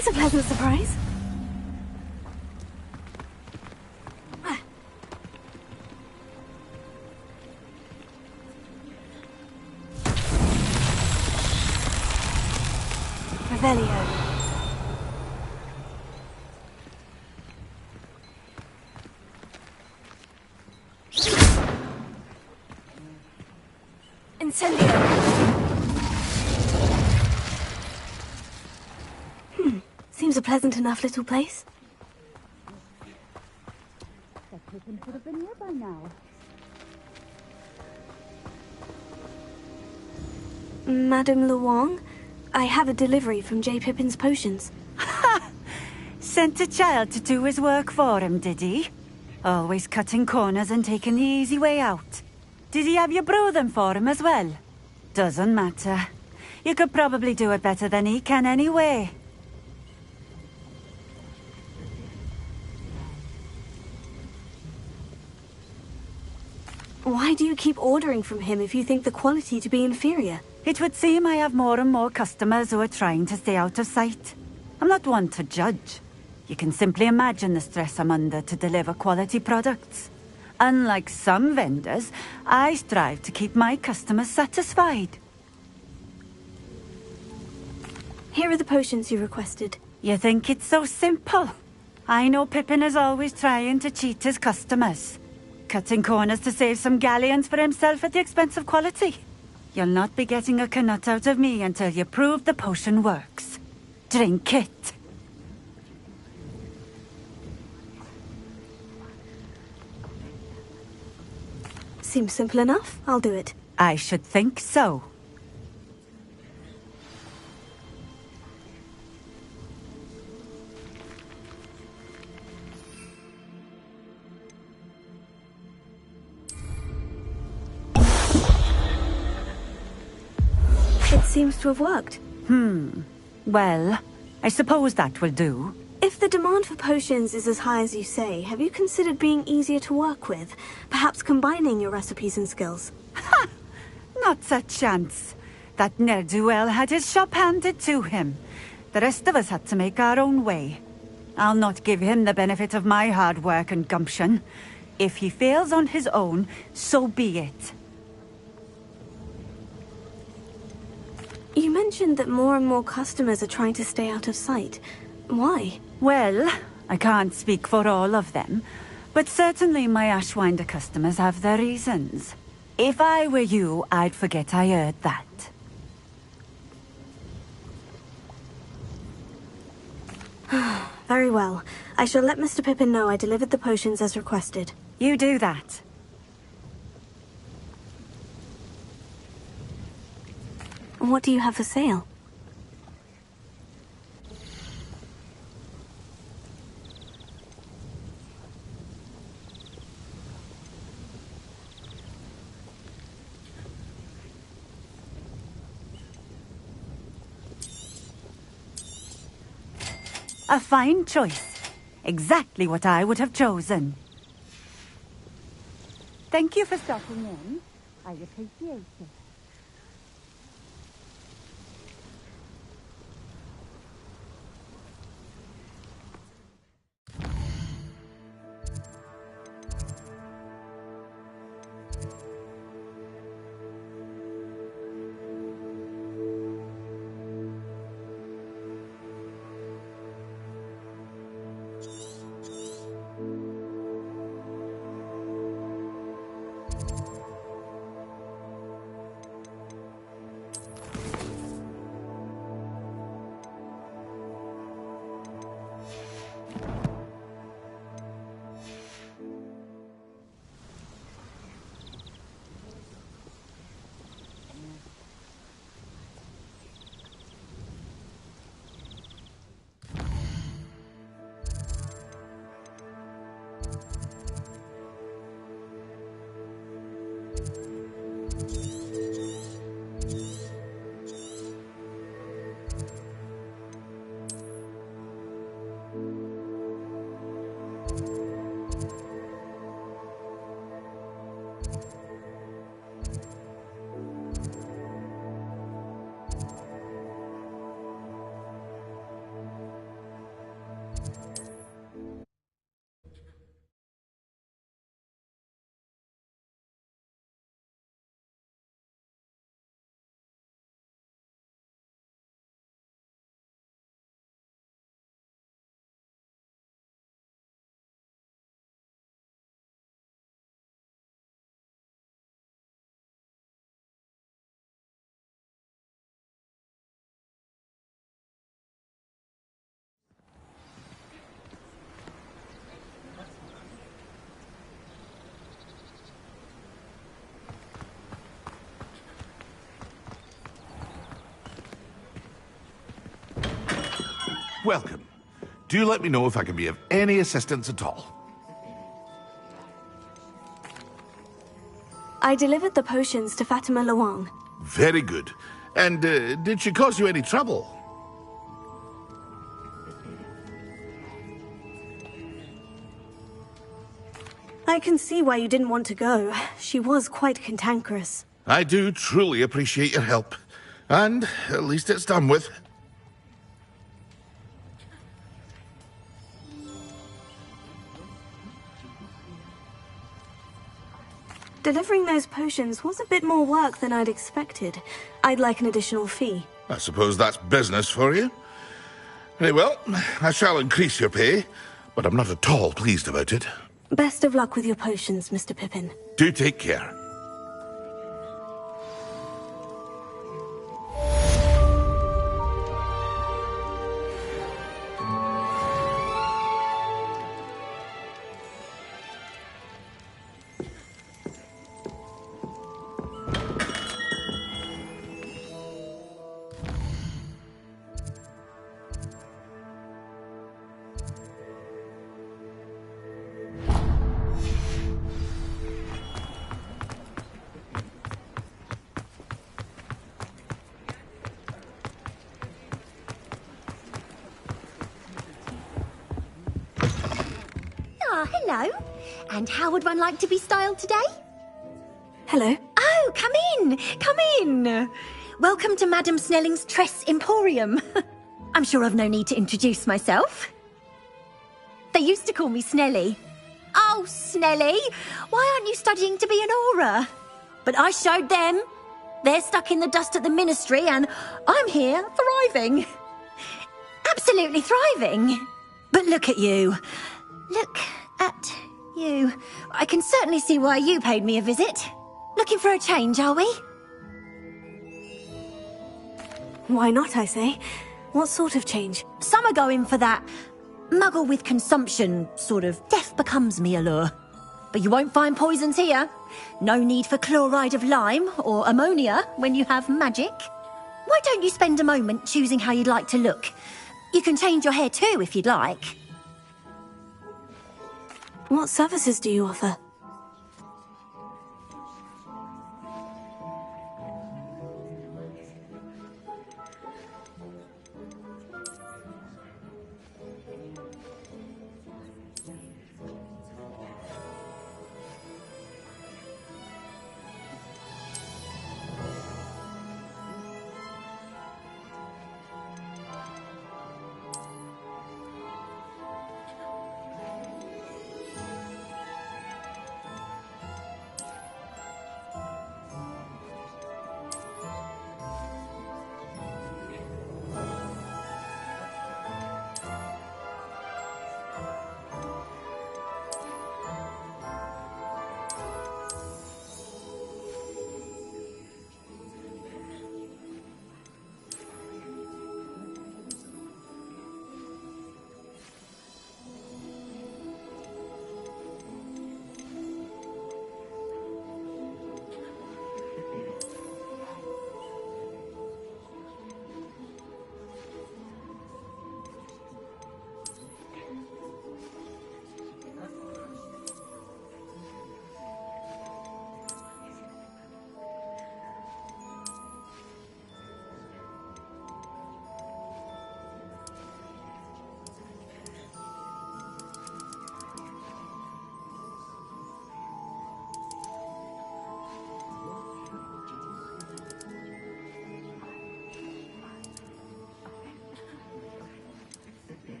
always a pleasant surprise. Revelio. Incendio. Seems a pleasant enough little place. That person could have been here by now. Madame Luong, I have a delivery from J. Pippin's Potions. Ha! Sent a child to do his work for him, did he? Always cutting corners and taking the easy way out. Did he have you brew them for him as well? Doesn't matter. You could probably do it better than he can anyway. Why do you keep ordering from him if you think the quality to be inferior? It would seem I have more and more customers who are trying to stay out of sight. I'm not one to judge. You can simply imagine the stress I'm under to deliver quality products. Unlike some vendors, I strive to keep my customers satisfied. Here are the potions you requested. You think it's so simple? I know Pippin is always trying to cheat his customers. Cutting corners to save some galleons for himself at the expense of quality. You'll not be getting a canut out of me until you prove the potion works. Drink it. Seems simple enough. I'll do it. I should think so. It seems to have worked. Well, I suppose that will do. If the demand for potions is as high as you say, have you considered being easier to work with? Perhaps combining your recipes and skills? Ha! Not a chance. That ne'er-do-well had his shop handed to him. The rest of us had to make our own way. I'll not give him the benefit of my hard work and gumption. If he fails on his own, so be it. You mentioned that more and more customers are trying to stay out of sight. Why? Well, I can't speak for all of them, but certainly my Ashwinder customers have their reasons. If I were you, I'd forget I heard that. Very well. I shall let Mr. Pippin know I delivered the potions as requested. You do that. What do you have for sale? A fine choice. Exactly what I would have chosen. Thank you for stopping in. I appreciate it. welcome. Do let me know if I can be of any assistance at all. I delivered the potions to Fatima Luang. Very good. And did she cause you any trouble? I can see why you didn't want to go. She was quite cantankerous. I do truly appreciate your help. And at least it's done with. Delivering those potions was a bit more work than I'd expected. I'd like an additional fee. I suppose that's business for you. Very well, I shall increase your pay, but I'm not at all pleased about it. Best of luck with your potions, Mr. Pippin. Do take care. Hello. And how would one like to be styled today? Hello. Oh, come in. Come in. Welcome to Madame Snelling's Tress Emporium. I'm sure I've no need to introduce myself. They used to call me Snelly. Oh, Snelly, why aren't you studying to be an aura? But I showed them. They're stuck in the dust at the ministry and I'm here thriving. Absolutely thriving. But look at you. Look at you. I can certainly see why you paid me a visit. Looking for a change, are we? Why not, I say? What sort of change? Some are going for that muggle with consumption, sort of death becomes me allure. But you won't find poisons here. No need for chloride of lime or ammonia when you have magic. Why don't you spend a moment choosing how you'd like to look? You can change your hair too if you'd like. What services do you offer?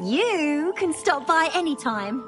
You can stop by any time.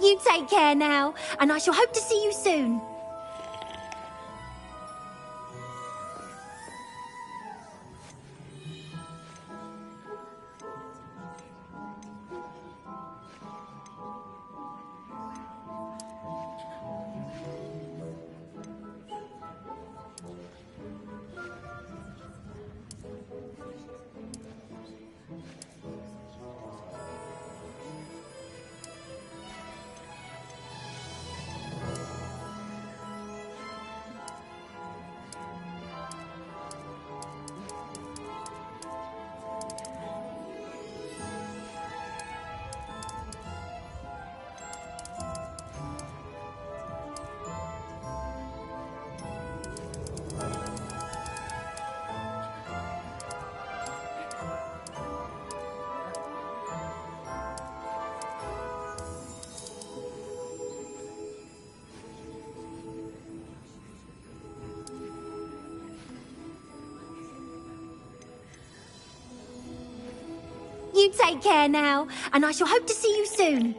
You take care now, and I shall hope to see you soon. You take care now, and I shall hope to see you soon.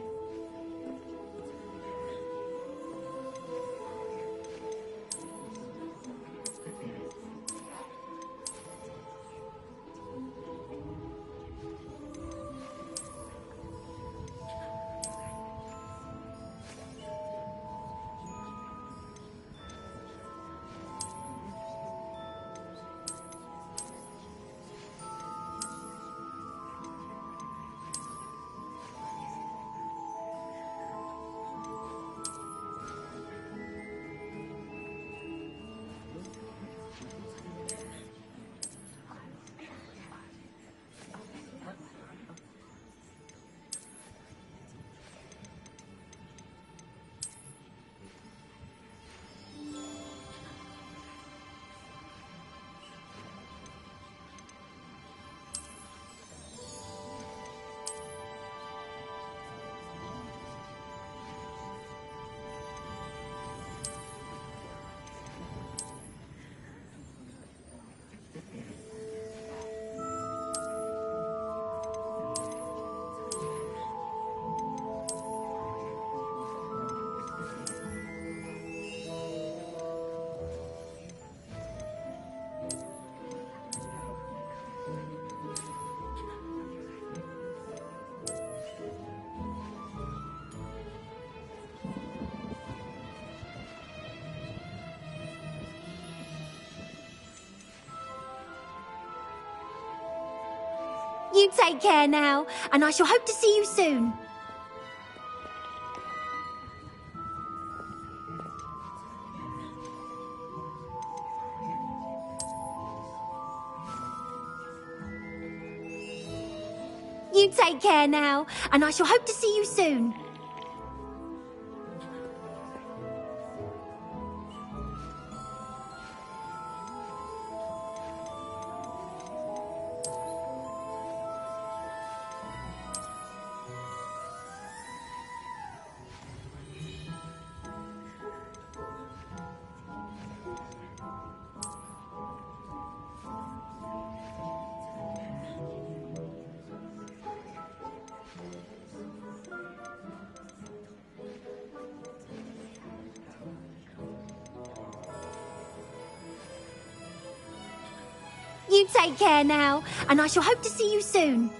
You take care now, and I shall hope to see you soon. You take care now, and I shall hope to see you soon. You take care now, and I shall hope to see you soon.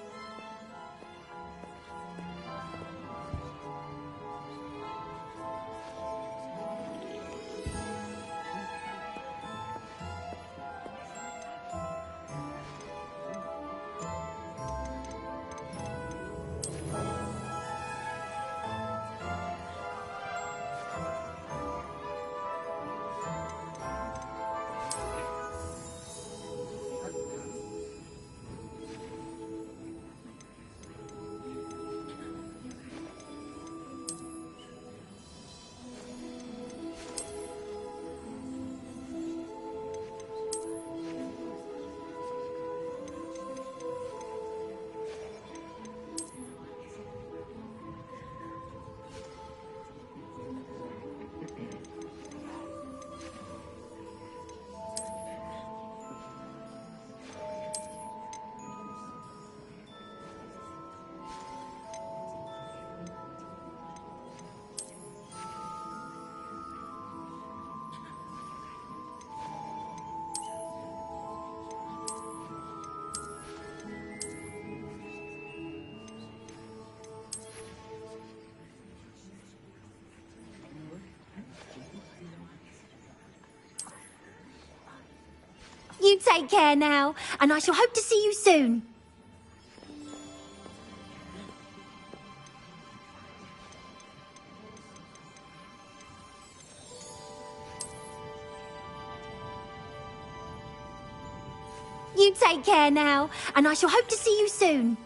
You take care now, and I shall hope to see you soon. You take care now, and I shall hope to see you soon.